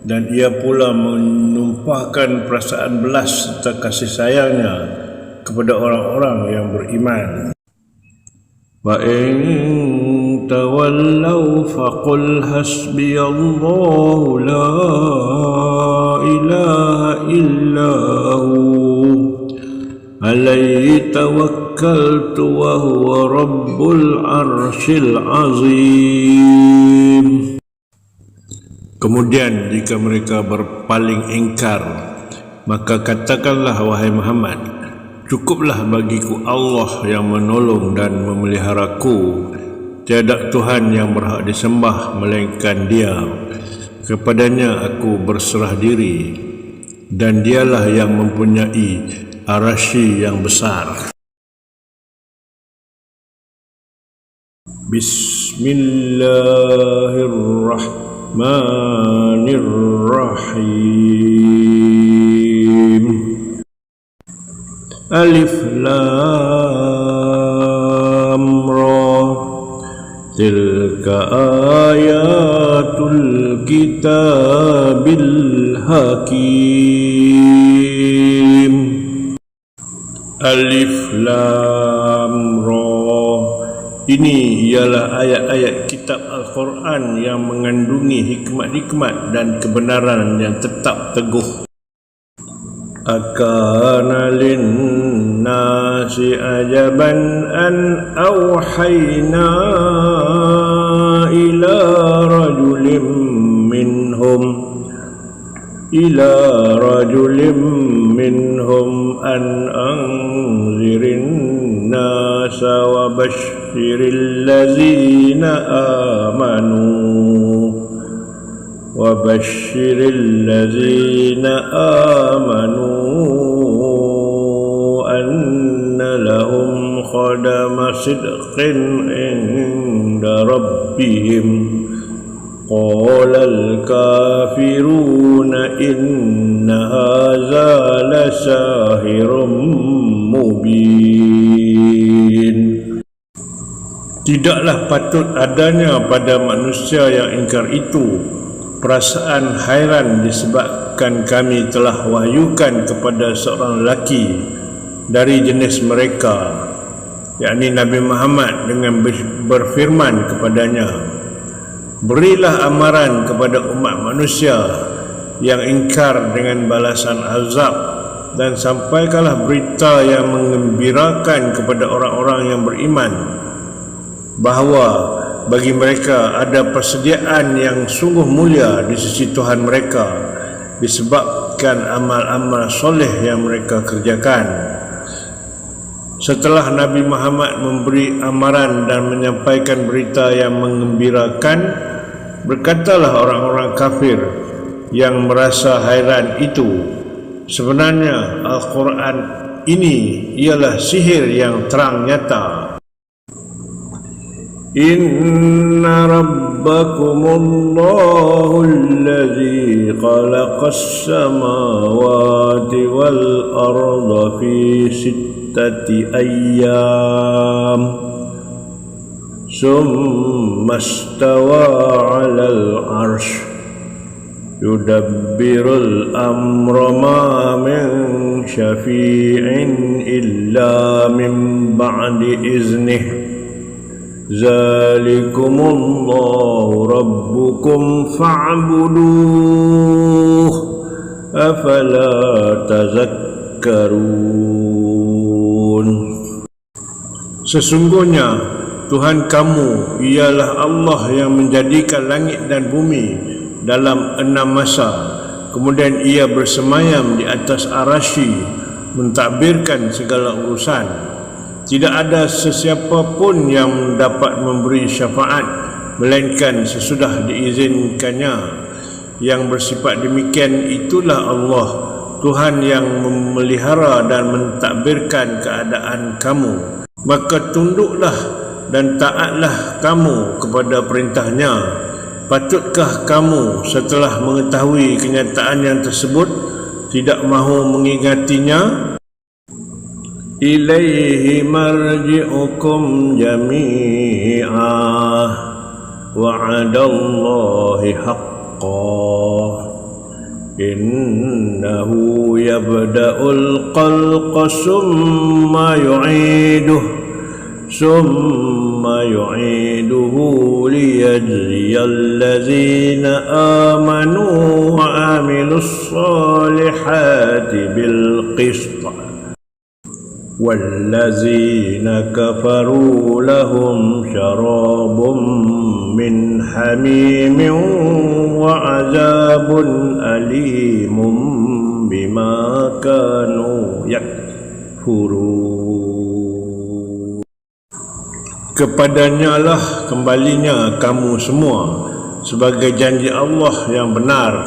dan ia pula menumpahkan perasaan belas serta kasih sayangnya kepada orang-orang yang beriman. Wa in tawallaw faqul hasbiyallahu la ilaha illahu alaihi tawakkaltu wa huwa rabbul arsyil azim. Kemudian jika mereka berpaling ingkar, maka katakanlah wahai Muhammad, cukuplah bagiku Allah yang menolong dan memeliharaku. Tiada Tuhan yang berhak disembah melainkan Dia. Kepadanya aku berserah diri, dan Dialah yang mempunyai arasy yang besar. Bismillahirrahmanirrahim. Alif Lam Ra. Tilka ayatul kitabil hakim. Alif Lam Ra. Ini ialah ayat-ayat kitab Al-Quran yang mengandungi hikmat-hikmat dan kebenaran yang tetap teguh. Akana linnasi ajaban an awhayna ila rajulim minhum an anzirin nasa wa bashiril lazina amanu anna lahum qadama sidqin inda rabbihim qalal kafiruna inna hadza lasahirun mubin. Tidaklah patut adanya pada manusia yang ingkar itu perasaan hairan disebabkan kami telah wahyukan kepada seorang lelaki dari jenis mereka, yakni Nabi Muhammad, dengan berfirman kepadanya, berilah amaran kepada umat manusia yang ingkar dengan balasan azab, dan sampaikanlah berita yang menggembirakan kepada orang-orang yang beriman bahawa bagi mereka ada persediaan yang sungguh mulia di sisi Tuhan mereka disebabkan amal-amal soleh yang mereka kerjakan. Setelah Nabi Muhammad memberi amaran dan menyampaikan berita yang menggembirakan, berkatalah orang-orang kafir yang merasa hairan itu, sebenarnya Al-Quran ini ialah sihir yang terang nyata. Inna rabbakumullahu alladhi khalaqas samawati wal arda fi sittati ayyam summa istawa 'alal 'arsy yudabbirul amra ma min syafi'in illa min ba'di iznihi Zalikumullahu rabbukum fa'buduh afala tazakkarun. Sesungguhnya Tuhan kamu ialah Allah yang menjadikan langit dan bumi dalam 6 masa, kemudian ia bersemayam di atas arasy mentadbirkan segala urusan. Tidak ada sesiapa pun yang dapat memberi syafaat melainkan sesudah diizinkannya. Yang bersifat demikian itulah Allah, Tuhan yang memelihara dan mentadbirkan keadaan kamu. Maka tunduklah dan taatlah kamu kepada perintahnya. Patutkah kamu setelah mengetahui kenyataan yang tersebut tidak mahu mengingatinya? Ilaihi marji'ukum jami'ah wa'adallahi haqqan innahu yabda'ul khalqa summa yu'iduhu liyajziyal ladzina amanu wa amilus salihati bil qist wallazina kafaru lahum syarabun min hamimin wa azabun alimun bima kanu yakfurun. Kepadanya lah kembalinya kamu semua sebagai janji Allah yang benar.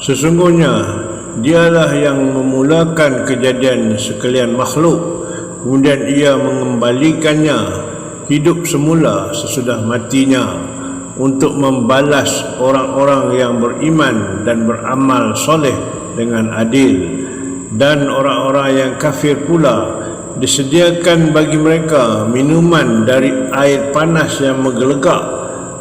Sesungguhnya Dialah yang memulakan kejadian sekalian makhluk, kemudian ia mengembalikannya hidup semula sesudah matinya untuk membalas orang-orang yang beriman dan beramal soleh dengan adil. Dan orang-orang yang kafir pula disediakan bagi mereka minuman dari air panas yang menggelegak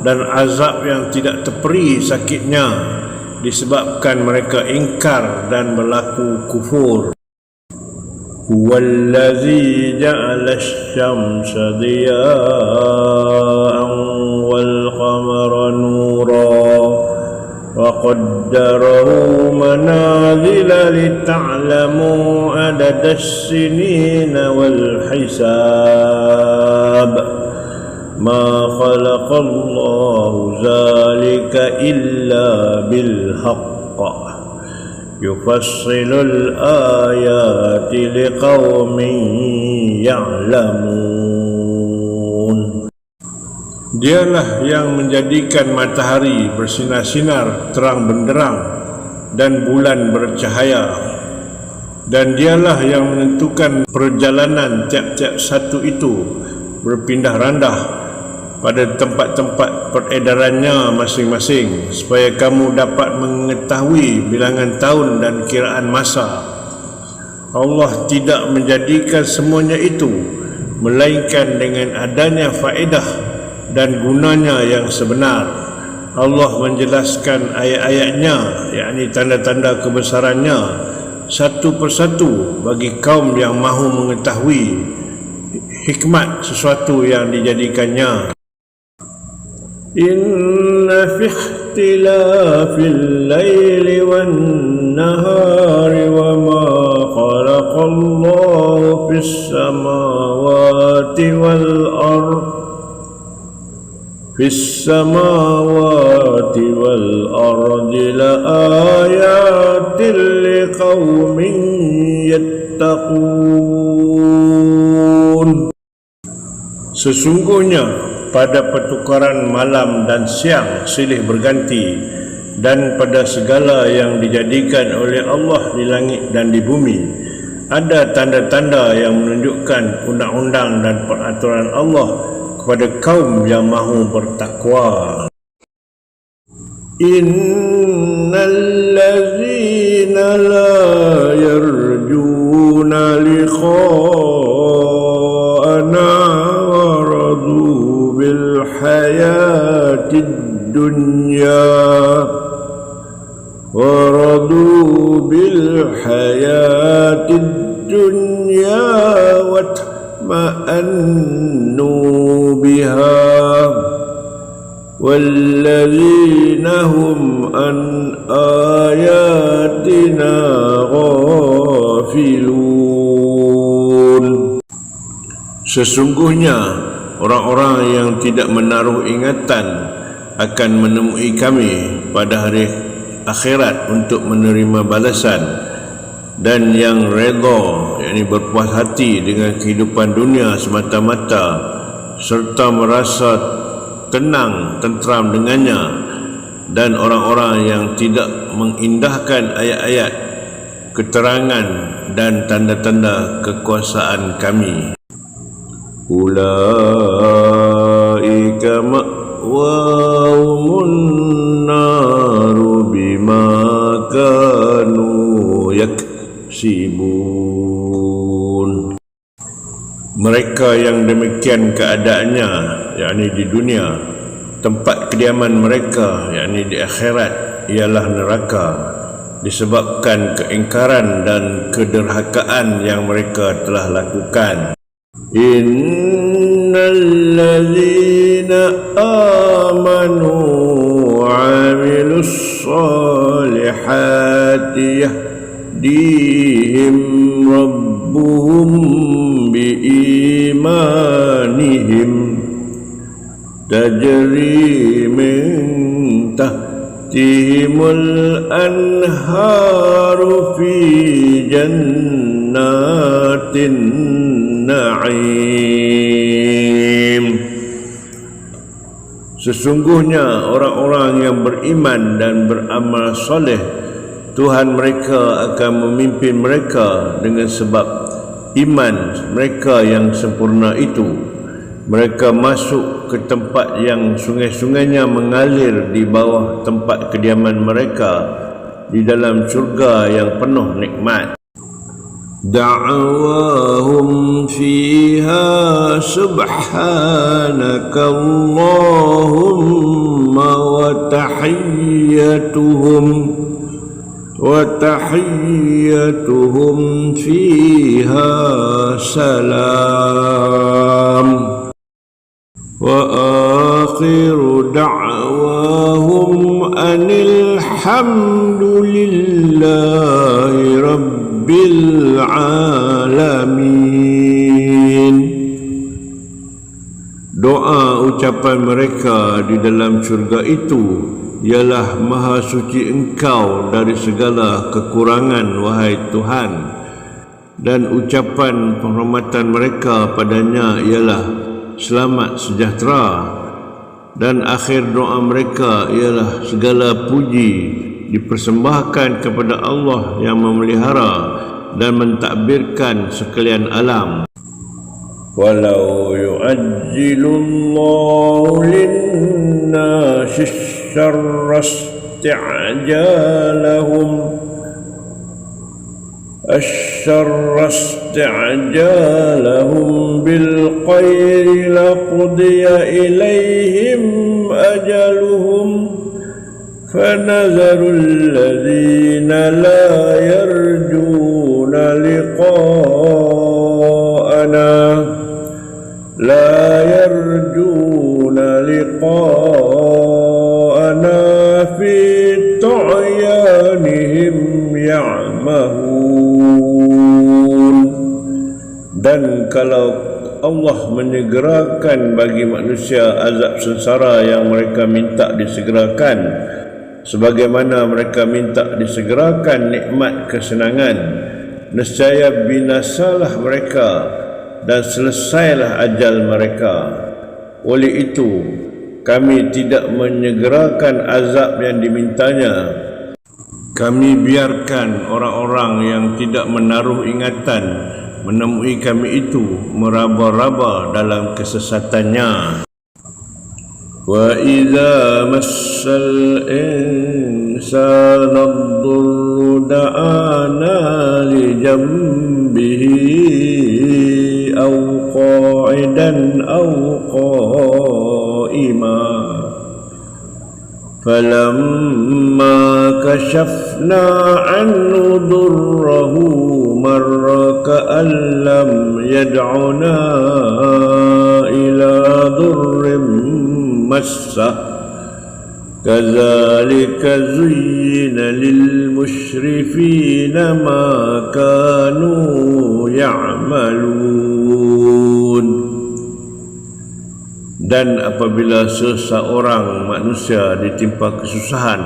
dan azab yang tidak terperi sakitnya disebabkan mereka ingkar dan berlaku kufur. Huwallazi ja'ala asy-syamsa diya'an wal qamara nuran wa qaddarahu manazila lita'lamu adada as-sinina wal hisab ma khalaqallahu zalika illa bil haqq yufassilul ayati liqaumin ya'lamun. Dialah yang menjadikan matahari bersinar-sinar terang benderang dan bulan bercahaya, dan dialah yang menentukan perjalanan tiap-tiap satu itu berpindah randah pada tempat-tempat peredarannya masing-masing, supaya kamu dapat mengetahui bilangan tahun dan kiraan masa. Allah tidak menjadikan semuanya itu melainkan dengan adanya faedah dan gunanya yang sebenar. Allah menjelaskan ayat-ayatnya, yakni tanda-tanda kebesarannya, satu persatu bagi kaum yang mahu mengetahui hikmat sesuatu yang dijadikannya. Inna fi ikhtilafil laili wan nahari wa ma khalaqallahu fis samawati wal ardh fis samawati wal ardi la ayatin liqaumin yattaqun. Sesungguhnya pada pertukaran malam dan siang silih berganti, dan pada segala yang dijadikan oleh Allah di langit dan di bumi, ada tanda-tanda yang menunjukkan undang-undang dan peraturan Allah kepada kaum yang mahu bertakwa. Innal ladzina la yarjuna liqa'ana waradu bil hayatid dunya waradu bil hayatid dunya watma'annu biha walladzina hum an ayatina ghafilun. Sesungguhnya orang-orang yang tidak menaruh ingatan akan menemui kami pada hari akhirat untuk menerima balasan, dan yang redha, yakni berpuas hati dengan kehidupan dunia semata-mata serta merasa tenang, tentram dengannya, dan orang-orang yang tidak mengindahkan ayat-ayat, keterangan dan tanda-tanda kekuasaan kami. Ulaika ma'wahumun naru bima kanu yaksibun. Mereka yang demikian keadaannya, yakni di dunia, tempat kediaman mereka, yakni di akhirat, ialah neraka, disebabkan keingkaran dan kederhakaan yang mereka telah lakukan. Innal ladzina amanu wa 'amilus solihati yahdihim rabbuhum biimanihim tajri min tahtihimul anharu fi jannatin na'im. Sesungguhnya orang-orang yang beriman dan beramal soleh, Tuhan mereka akan memimpin mereka dengan sebab iman mereka yang sempurna itu. Mereka masuk ke tempat yang sungai-sungainya mengalir di bawah tempat kediaman mereka di dalam syurga yang penuh nikmat. Da'awahum fiha subhanaka Allahumma wa tahiyyatuhum وتحيتهم فيها سلام وآخر دعواهم أن الحمد لله رب العالمين. Doa ucapan mereka di dalam syurga itu ialah, Maha suci Engkau dari segala kekurangan, wahai Tuhan. Dan ucapan penghormatan mereka padanya ialah, selamat sejahtera. Dan akhir doa mereka ialah, segala puji dipersembahkan kepada Allah yang memelihara dan mentadbirkan sekalian alam. Walau yu'ajjilullahu linnasi syarra isti'jalahum bil khairi laqudiya ilaihim ajaluhum fanazarul ladzina la yarjuna liqa'ana fi tu'yanihim ya'mahun. Dan kalau Allah menyegerakan bagi manusia azab sengsara yang mereka minta disegerakan, sebagaimana mereka minta disegerakan nikmat kesenangan, nescaya binasalah mereka dan selesailah ajal mereka. Oleh itu, kami tidak menyegerakan azab yang dimintanya. Kami biarkan orang-orang yang tidak menaruh ingatan menemui kami itu meraba-raba dalam kesesatannya. Wa idza massal insana ad-durru da'ana li jambihi aw qa'idan aw qa'ima falamma kashafna anhu durrahu marra ka'an lam yad'una ila durrim massah kadzalika zuyyina lil musyrifina ma kanu ya'malun. Dan apabila seseorang manusia ditimpa kesusahan,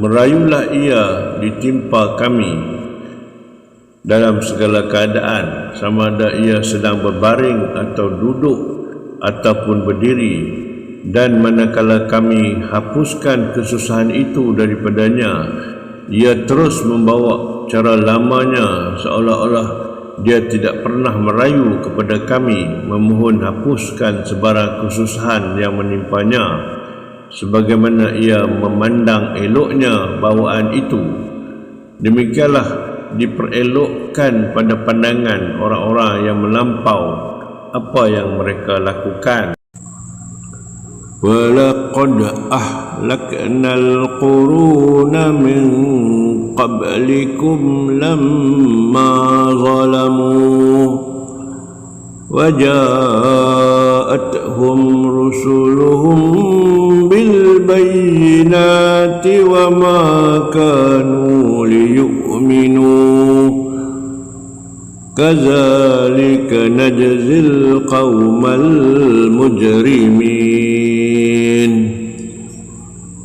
merayulah ia ditimpa kami dalam segala keadaan, sama ada ia sedang berbaring atau duduk ataupun berdiri. Dan manakala kami hapuskan kesusahan itu daripadanya, ia terus membawa cara lamanya, seolah-olah dia tidak pernah merayu kepada kami memohon hapuskan sebarang kesusahan yang menimpanya, sebagaimana ia memandang eloknya bawaan itu. Demikianlah diperelokkan pada pandangan orang-orang yang melampau apa yang mereka lakukan. وَلَقَدْ أَهْلَكْنَا الْقُرُونَ مِنْ قَبْلِكُمْ لَمَّا ظَلَمُوا وَجَاءَتْهُمْ رُسُلُهُم بِالْبَيِّنَاتِ وَمَا كَانُوا لِيُؤْمِنُوا كَذَلِكَ نَجْزِي الْقَوْمَ الْمُجْرِمِينَ.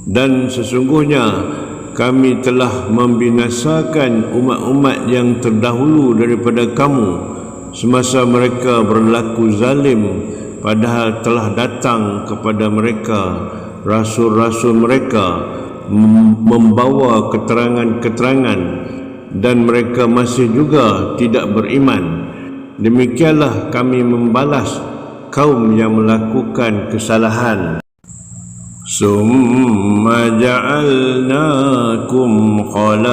Dan sesungguhnya kami telah membinasakan umat-umat yang terdahulu daripada kamu semasa mereka berlaku zalim, padahal telah datang kepada mereka rasul-rasul mereka membawa keterangan-keterangan, dan mereka masih juga tidak beriman. Demikianlah kami membalas kaum yang melakukan kesalahan. Summa ja'alnakum khalaifa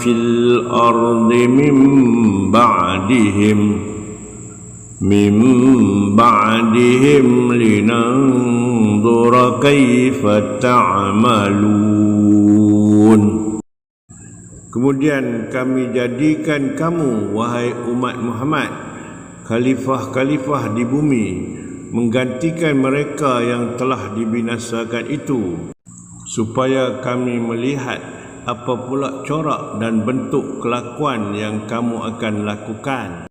fil ardi min ba'dihim linanzura kaifa ta'malun. Kemudian kami jadikan kamu, wahai umat Muhammad, khalifah-khalifah di bumi, menggantikan mereka yang telah dibinasakan itu, supaya kami melihat apa pula corak dan bentuk kelakuan yang kamu akan lakukan.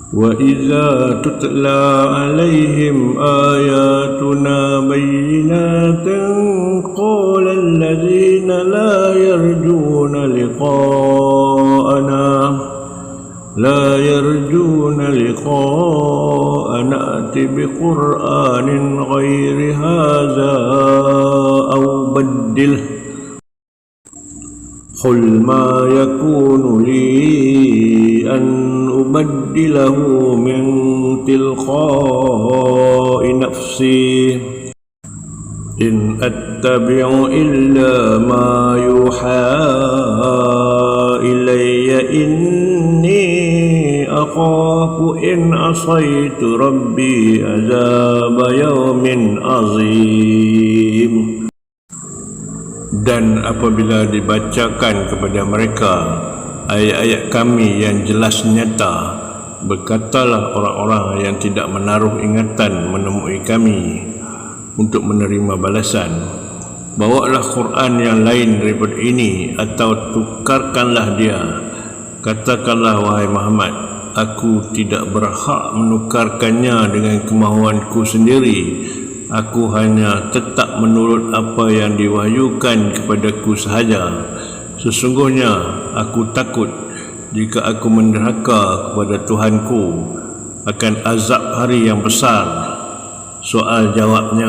وَإِذَا تُتْلَى عَلَيْهِمْ آيَاتُنَا بَيِّنَاتٍ قَالَ الَّذِينَ لَا يَرْجُونَ لِقَاءَنَا ائْتِ بِقُرْآنٍ غَيْرِ هَذَا أَوْ بَدِّلْهُ قُلْ مَا يَكُونُ لِي أَنْ أُبَدِّلَهُ مِنْ تِلْقَاءِ نَفْسِي إِنْ أَتَّبِعُ إِلَّا مَا يُوحَى إِلَيَّ إِنِّي أَخَافُ إِنْ عَصَيْتُ رَبِّي عَذَابَ يَوْمٍ عَظِيمٍ. Dan apabila dibacakan kepada mereka ayat-ayat kami yang jelas nyata, berkatalah orang-orang yang tidak menaruh ingatan menemui kami untuk menerima balasan, bawalah Quran yang lain daripada ini atau tukarkanlah dia. Katakanlah, wahai Muhammad, aku tidak berhak menukarkannya dengan kemahuanku sendiri. Aku hanya tetap menurut apa yang diwahyukan kepadaku sahaja. Sesungguhnya aku takut jika aku menderhaka kepada Tuhanku akan azab hari yang besar. Soal jawabnya,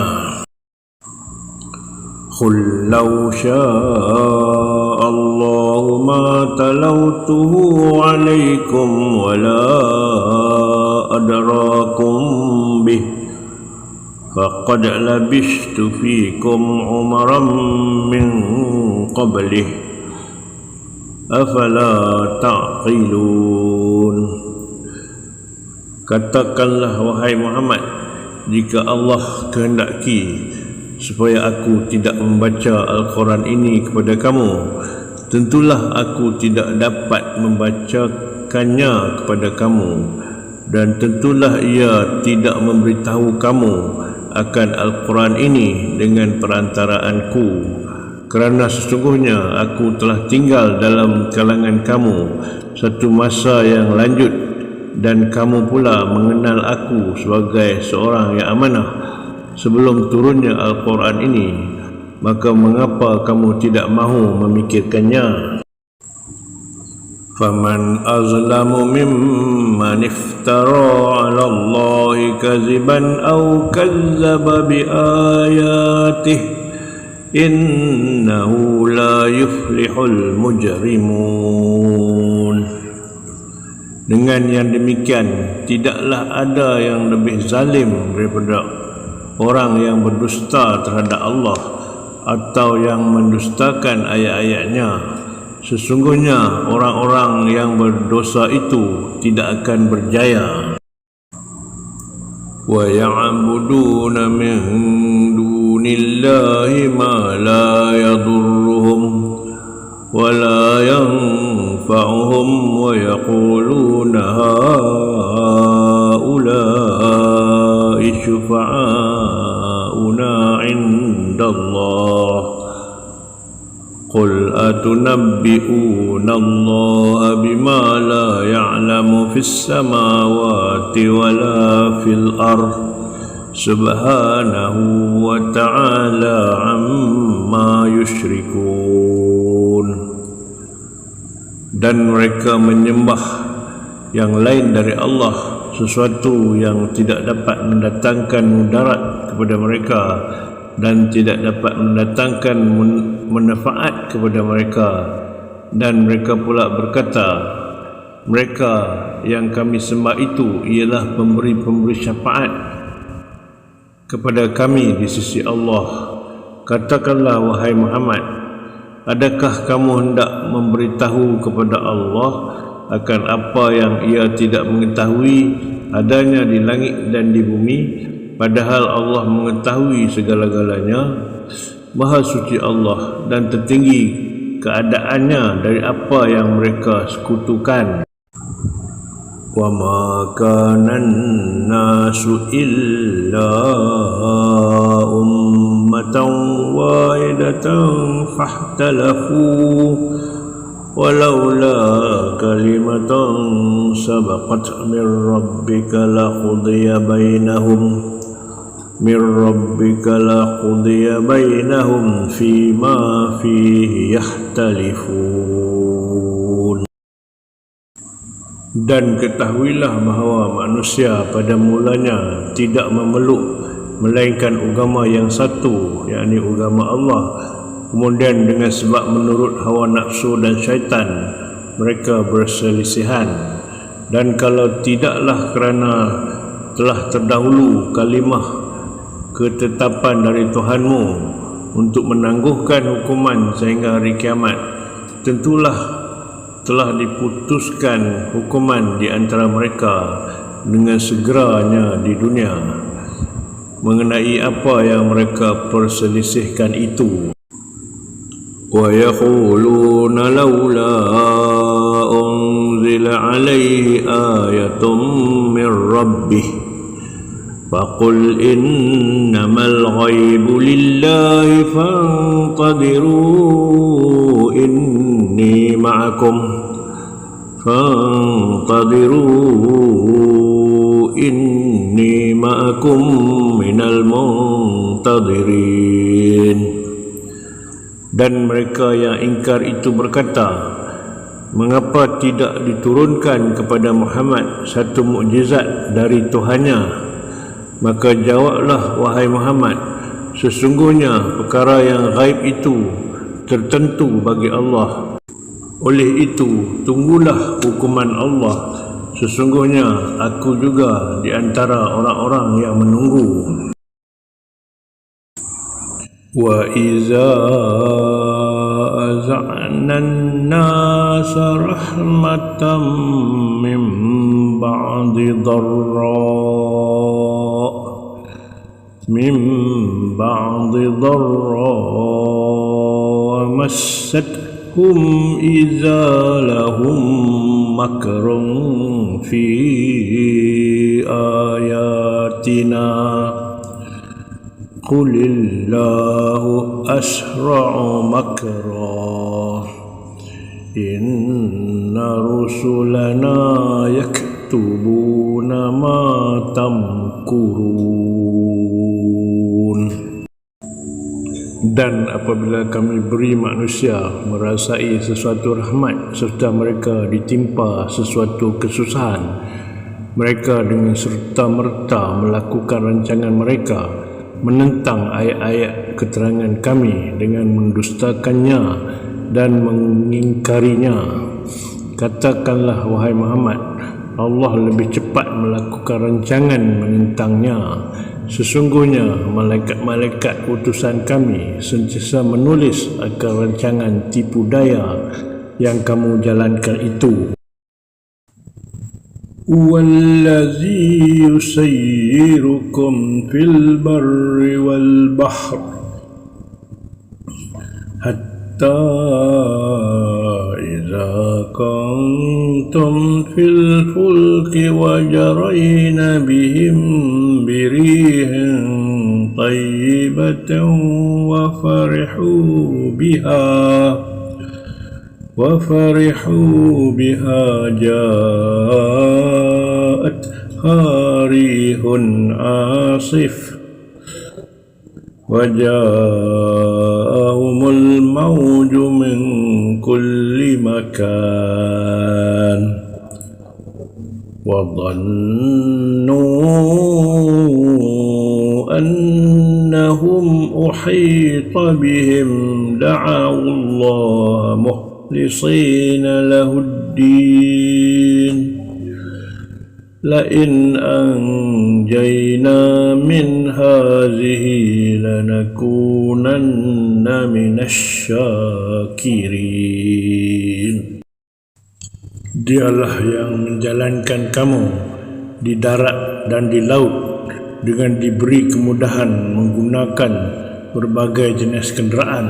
Qul law syaa Allahu ma talawtuhu alaikum wa la adrakum bih faqad labistu fikum umaran min qablih afala ta'qilun. Katakanlah, wahai Muhammad, jika Allah kehendaki supaya aku tidak membaca Al-Quran ini kepada kamu, tentulah aku tidak dapat membacakannya kepada kamu, dan tentulah ia tidak memberitahu kamu akan Al-Quran ini dengan perantaraanku, kerana sesungguhnya aku telah tinggal dalam kalangan kamu satu masa yang lanjut, dan kamu pula mengenal aku sebagai seorang yang amanah sebelum turunnya Al-Quran ini. Maka mengapa kamu tidak mahu memikirkannya? Faman azlamu mimman iftara 'ala Allahi kaziban aw kazzaba bi ayatihi innahu la yuflihul mujrimun. Dengan yang demikian, tidaklah ada yang lebih zalim daripada orang yang berdusta terhadap Allah atau yang mendustakan ayat-ayatnya. Sesungguhnya orang-orang yang berdosa itu tidak akan berjaya. Wa ya'buduna min dunillahi ma la yadurruhum wa la yanfa'uhum wa yaquluna haula'i syufa'auna 'indallah. Qul atunabbi'una Allah bima la ya'lamu fis samawati wa la fil ard subhanahu wa ta'ala amma yushrikun. Dan mereka menyembah yang lain dari Allah, sesuatu yang tidak dapat mendatangkan mudarat kepada mereka dan tidak dapat mendatangkan manfaat kepada mereka. Dan mereka pula berkata, mereka yang kami sembah itu ialah pemberi-pemberi syafaat kepada kami di sisi Allah. Katakanlah, wahai Muhammad, adakah kamu hendak memberitahu kepada Allah akan apa yang ia tidak mengetahui adanya di langit dan di bumi, padahal Allah mengetahui segala-galanya? Maha suci Allah dan tertinggi keadaannya dari apa yang mereka sekutukan. Wa ma kana an-nasu illa ummatan wahidatan fahtalafu walaula kalimatan sabaqat min rabbika laqudiya bainahum fima fihi yahtalifun. Dan ketahuilah bahawa manusia pada mulanya tidak memeluk melainkan agama yang satu, yakni agama Allah. Kemudian dengan sebab menurut hawa nafsu dan syaitan mereka berselisihan. Dan kalau tidaklah kerana telah terdahulu kalimah ketetapan dari Tuhanmu untuk menangguhkan hukuman sehingga hari kiamat, tentulah telah diputuskan hukuman di antara mereka dengan segeranya di dunia mengenai apa yang mereka perselisihkan itu. Wa yaquluna laula unzila alaihi ayatun min rabbih faqul innamal ghaibu lillahi fantadiru inni ma'akum minal muntadirin. Dan mereka yang ingkar itu berkata, mengapa tidak diturunkan kepada Muhammad satu mukjizat dari Tuhannya? Maka jawablah, wahai Muhammad, sesungguhnya perkara yang gaib itu tertentu bagi Allah. Oleh itu, tunggulah hukuman Allah. Sesungguhnya aku juga di antara orang-orang yang menunggu. Wa iza az'ana an-nasa rahmatan min ba'di dharra massat إذا لهم مكر في آياتنا قل الله أسرع مكرا إن رسلنا يكتبون ما تمكرون. Dan apabila kami beri manusia merasai sesuatu rahmat serta mereka ditimpa sesuatu kesusahan, mereka dengan serta-merta melakukan rancangan mereka menentang ayat-ayat keterangan kami dengan mendustakannya dan mengingkarinya. Katakanlah, wahai Muhammad, Allah lebih cepat melakukan rancangan menentangnya. Sesungguhnya malaikat-malaikat utusan kami sentiasa menulis akan rancangan tipu daya yang kamu jalankan itu. Wallazi yusayyirukum fil barri wal bahr hatta idza kuntum fil fulki wajarayna bihim birihin tayyibatan wa farihu biha ja'at harihun asif waja'ahumul mawju min kulli makan wa dhannu annahum uhita bihim da'awu Allah mukhlisina lahuddin la'in anjayna min hazihi lanakunanna minasyakirin. Dialah yang menjalankan kamu di darat dan di laut dengan diberi kemudahan menggunakan berbagai jenis kenderaan,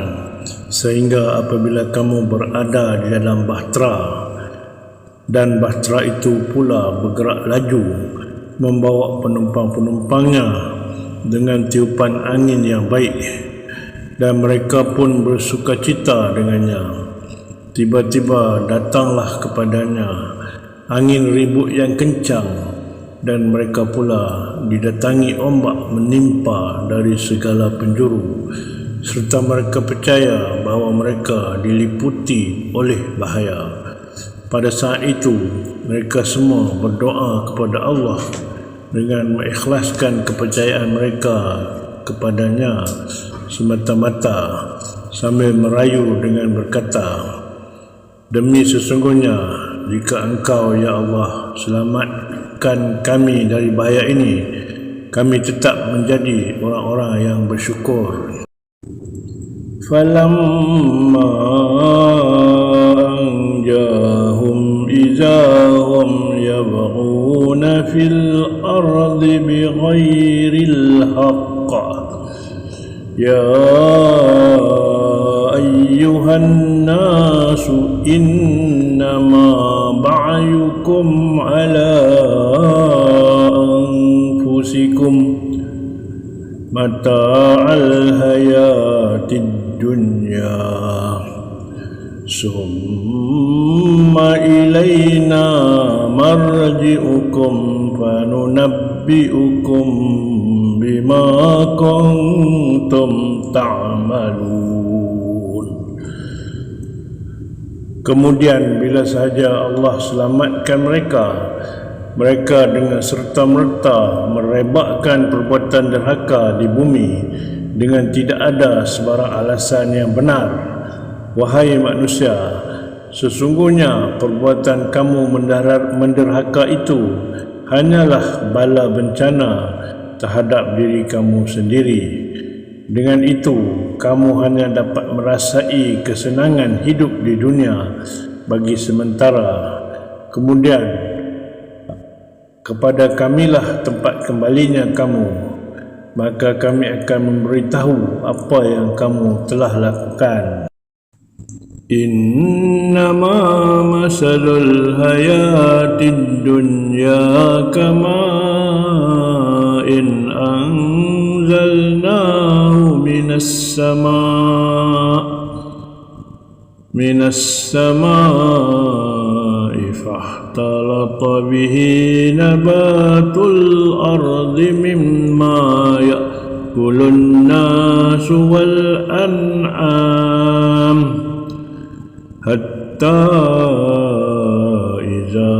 sehingga apabila kamu berada di dalam bahtera dan bahtera itu pula bergerak laju membawa penumpang-penumpangnya dengan tiupan angin yang baik, dan mereka pun bersukacita dengannya, tiba-tiba datanglah kepadanya angin ribut yang kencang, dan mereka pula didatangi ombak menimpa dari segala penjuru, serta mereka percaya bahawa mereka diliputi oleh bahaya. Pada saat itu, mereka semua berdoa kepada Allah dengan mengikhlaskan kepercayaan mereka kepadanya semata-mata, sambil merayu dengan berkata, "Demi sesungguhnya, jika Engkau, ya Allah, selamatkan kami dari bahaya ini, kami tetap menjadi orang-orang yang bersyukur." Falamma anjahum izahum yabghuna fil ardi bighairil haqq. Ya ayyuhan nasu innama ba'yukum ala anfusikum mata'al hayatid dunya summa ilayna marji'ukum fanunabbi'ukum bima kuntum ta'malun. Kemudian bila sahaja Allah selamatkan mereka, mereka dengan serta-merta merebakkan perbuatan derhaka di bumi dengan tidak ada sebarang alasan yang benar. Wahai manusia, sesungguhnya perbuatan kamu menderhaka itu hanyalah bala bencana terhadap diri kamu sendiri. Dengan itu, kamu hanya dapat merasai kesenangan hidup di dunia bagi sementara. Kemudian, kepada kamilah tempat kembalinya kamu, maka kami akan memberitahu apa yang kamu telah lakukan. Innama masalul hayatid dunya kama'in anzalnahu minas sama'i fahtalata bihi nabatul ardi mimma ya'kulun nasu wal an'am hatta iza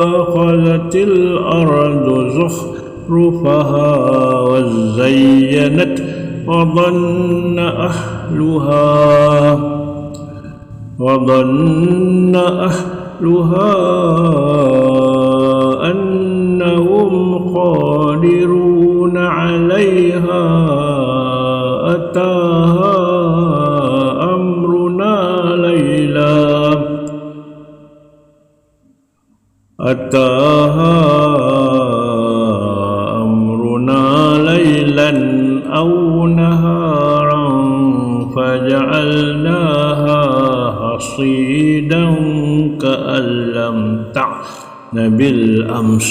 akhadhatil ardu zukhrufaha wa zayyanat wa dhanna ahluha annahum qadiruna 'alayha ataha amruna laylan aw naharan faja'alnaha hasidan ka'an lam ta'na bil ams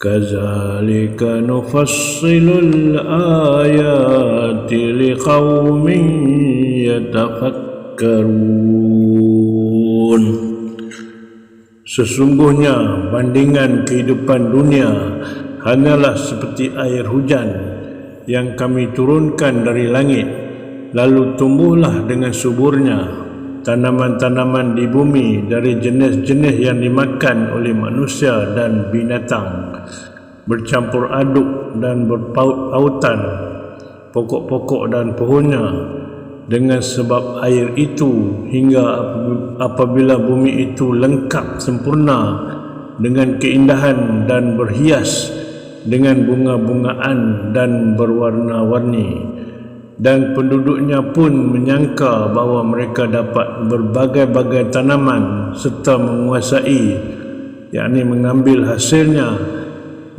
kadzalika nufassilul ayati liqaumin yatafakkarun. Sesungguhnya bandingan kehidupan dunia hanyalah seperti air hujan yang kami turunkan dari langit, lalu tumbuhlah dengan suburnya tanaman-tanaman di bumi dari jenis-jenis yang dimakan oleh manusia dan binatang, bercampur aduk dan berpaut-pautan pokok-pokok dan pohonnya dengan sebab air itu, hingga apabila bumi itu lengkap sempurna dengan keindahan dan berhias dengan bunga-bungaan dan berwarna-warni, dan penduduknya pun menyangka bahawa mereka dapat berbagai-bagai tanaman serta menguasai, yakni mengambil hasilnya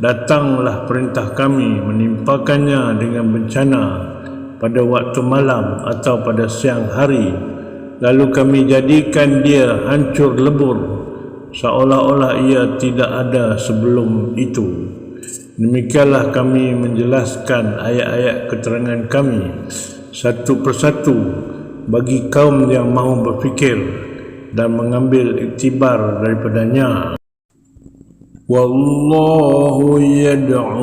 datanglah perintah kami menimpakannya dengan bencana pada waktu malam atau pada siang hari, lalu kami jadikan dia hancur lebur seolah-olah ia tidak ada sebelum itu. Demikianlah kami menjelaskan ayat-ayat keterangan kami satu persatu bagi kaum yang mahu berfikir dan mengambil iktibar daripadanya. Wallahu yad'u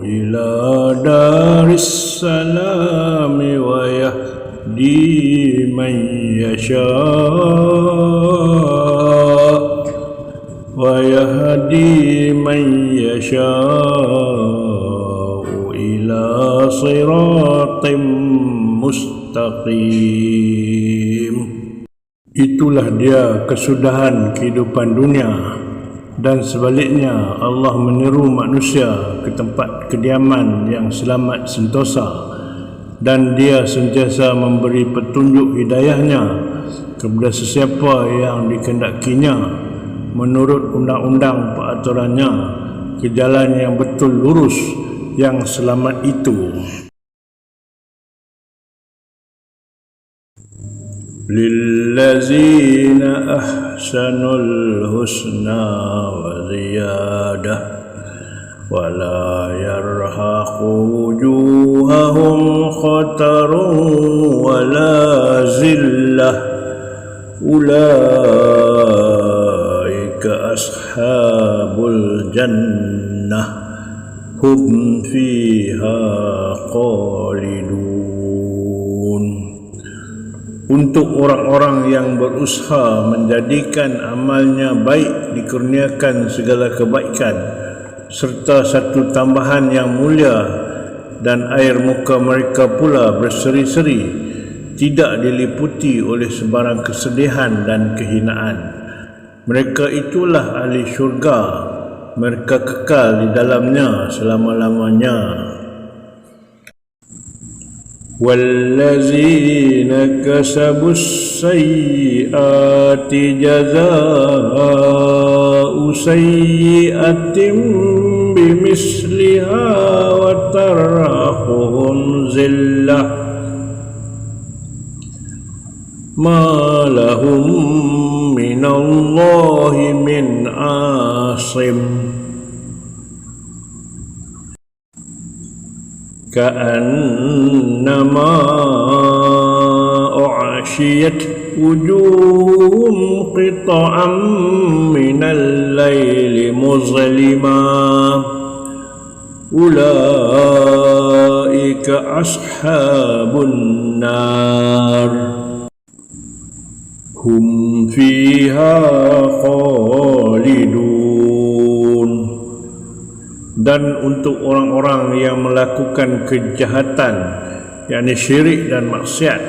ila daris salam wa yahdi man yasha ila siratim mustaqim. Itulah dia kesudahan kehidupan dunia, dan sebaliknya Allah menyeru manusia ke tempat kediaman yang selamat sentosa, dan dia sentiasa memberi petunjuk hidayahnya kepada sesiapa yang dikehendakinya menurut undang-undang peraturannya ke jalan yang betul lurus yang selamat itu. Lillazina ahsanul husna wa ziyadah wa la yarhaqu wujuhahum khatarun wa la zillah ulaika ashabul jannah hum fiha khalidun. Untuk orang-orang yang berusaha menjadikan amalnya baik dikurniakan segala kebaikan serta satu tambahan yang mulia, dan air muka mereka pula berseri-seri, tidak diliputi oleh sebarang kesedihan dan kehinaan. Mereka itulah ahli syurga, mereka kekal di dalamnya selama-lamanya. Wallazina kasabus sayyiati jazaa'u sayyi'atin bimisliha wa tarhaquhum zillah ma lahum minallahi min asim ka'annama u'ashiyat wujuhum qita'am minal layli muzlima ulaika ashabun nar hum fiha khalidun. Dan untuk orang-orang yang melakukan kejahatan, yakni syirik dan maksiat,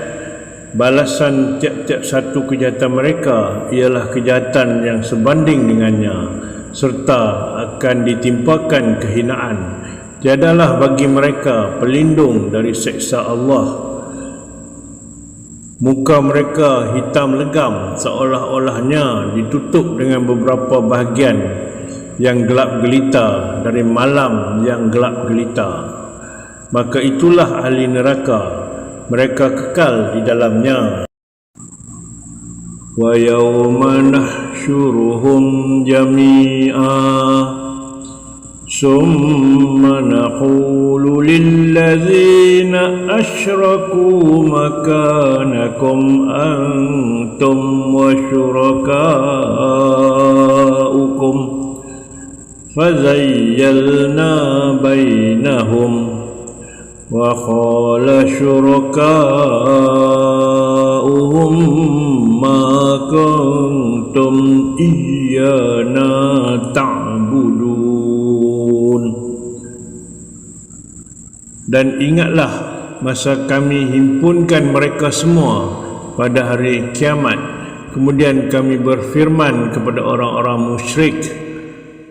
balasan tiap-tiap satu kejahatan mereka ialah kejahatan yang sebanding dengannya, serta akan ditimpakan kehinaan. Tiadalah bagi mereka pelindung dari seksa Allah. Muka mereka hitam legam seolah-olahnya ditutup dengan beberapa bahagian yang gelap gelita dari malam yang gelap gelita. Maka itulah ahli neraka, mereka kekal di dalamnya. Wa yawma nahsyuruhum jami'a summa naqulu lillazina asyraku makanakum antum wa syurakaukum fazayyalna bainahum wa qala syurakauhum ma kuntum iyyana ta'budun. Dan ingatlah masa kami himpunkan mereka semua pada hari kiamat, kemudian kami berfirman kepada orang-orang musyrik,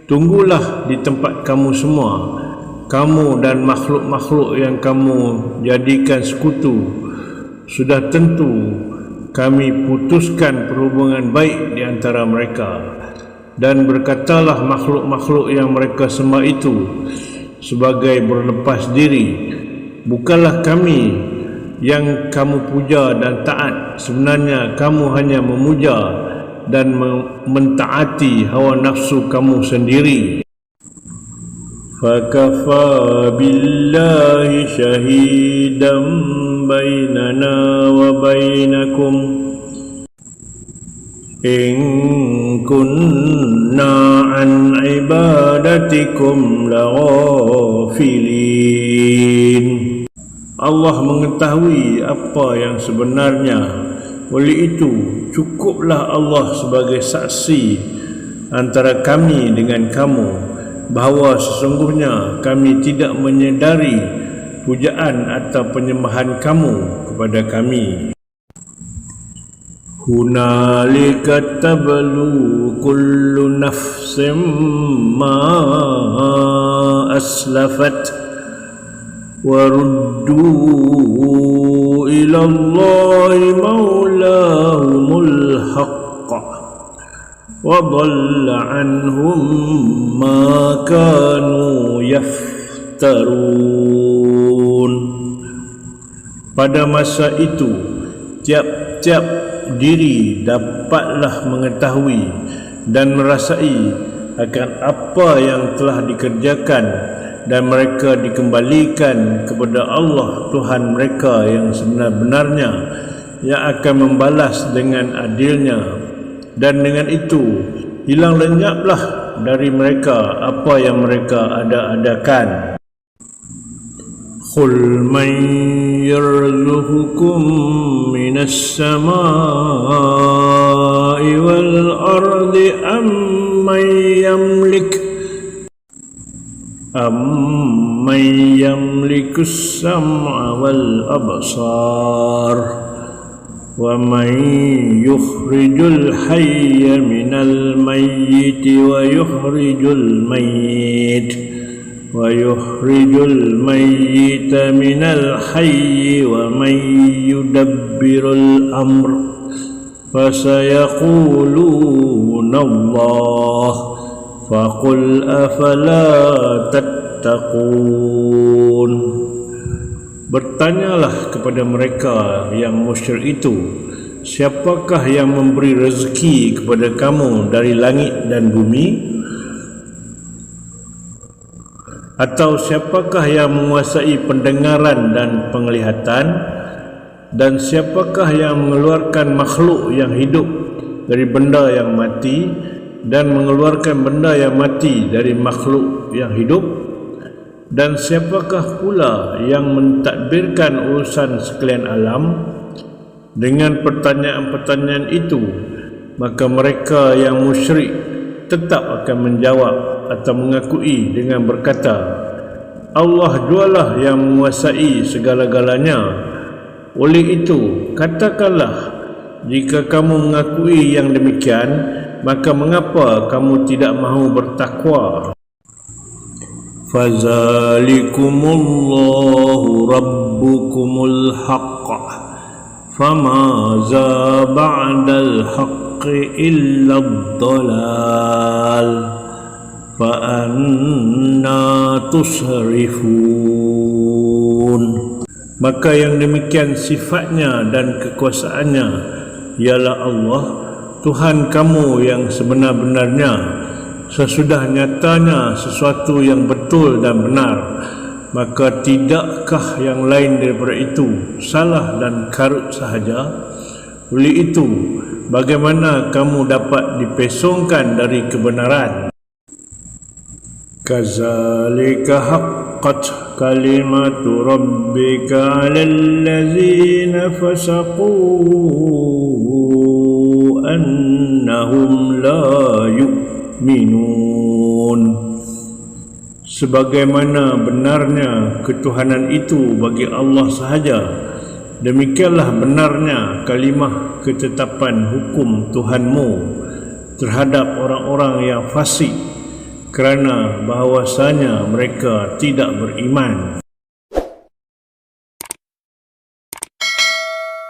tunggulah di tempat kamu semua, kamu dan makhluk-makhluk yang kamu jadikan sekutu. Sudah tentu kami putuskan perhubungan baik di antara mereka. Dan berkatalah makhluk-makhluk yang mereka sembah itu sebagai berlepas diri, bukanlah kami yang kamu puja dan taat, sebenarnya kamu hanya memuja dan mentaati hawa nafsu kamu sendiri. Fakafa billahi syahidan bainana wa bainakum in kunna an ibadatikum laghafilin. Allah mengetahui apa yang sebenarnya, oleh itu cukuplah Allah sebagai saksi antara kami dengan kamu bahawa sesungguhnya kami tidak menyedari pujaan atau penyembahan kamu kepada kami. Hunalika tablu kullu nafsin ma aslafat wa ruddu ila Allahi maulahumul haqq wa dhalla anhum ma kanu yaftarun. Pada masa itu tiap-tiap diri dapatlah mengetahui dan merasai akan apa yang telah dikerjakan, dan mereka dikembalikan kepada Allah Tuhan mereka yang sebenar-benarnya, yang akan membalas dengan adilnya, dan dengan itu hilang lenyaplah dari mereka apa yang mereka ada-adakan. Qul man yarzuqukum minas samai wal ardi amman yamlikus sam'a wal absar wa man yukhrijul hayya minal mayyiti wa yukhrijul mayyita minal hayyi wa man yudabbirul amr fasayaquluna Allah faqul afala tattaqun. Bertanyalah kepada mereka yang musyrik itu, siapakah yang memberi rezeki kepada kamu dari langit dan bumi? Atau siapakah yang menguasai pendengaran dan penglihatan? Dan siapakah yang mengeluarkan makhluk yang hidup dari benda yang mati, dan mengeluarkan benda yang mati dari makhluk yang hidup? Dan siapakah pula yang mentadbirkan urusan sekalian alam? Dengan pertanyaan-pertanyaan itu, maka mereka yang musyrik tetap akan menjawab atau mengakui dengan berkata, Allah jualah yang menguasai segala-galanya. Oleh itu, katakanlah, jika kamu mengakui yang demikian, maka mengapa kamu tidak mahu bertakwa? Fazalikumullahu rabbukumul haqq famaza ba'dal haqqi illa ad-dalal fa anna tusrifun. Maka yang demikian sifatnya dan kekuasaannya ialah Allah Tuhan kamu yang sebenar-benarnya. Sesudah nyatanya sesuatu yang betul dan benar, maka tidakkah yang lain daripada itu salah dan karut sahaja? Oleh itu, bagaimana kamu dapat dipesongkan dari kebenaran? Kazalika haqqat kalimatu rabbika 'alal ladzina fasaqu annahum la yu'minun. Sebagaimana benarnya ketuhanan itu bagi Allah sahaja, demikianlah benarnya kalimah ketetapan hukum Tuhanmu terhadap orang-orang yang fasik, kerana bahawasanya mereka tidak beriman.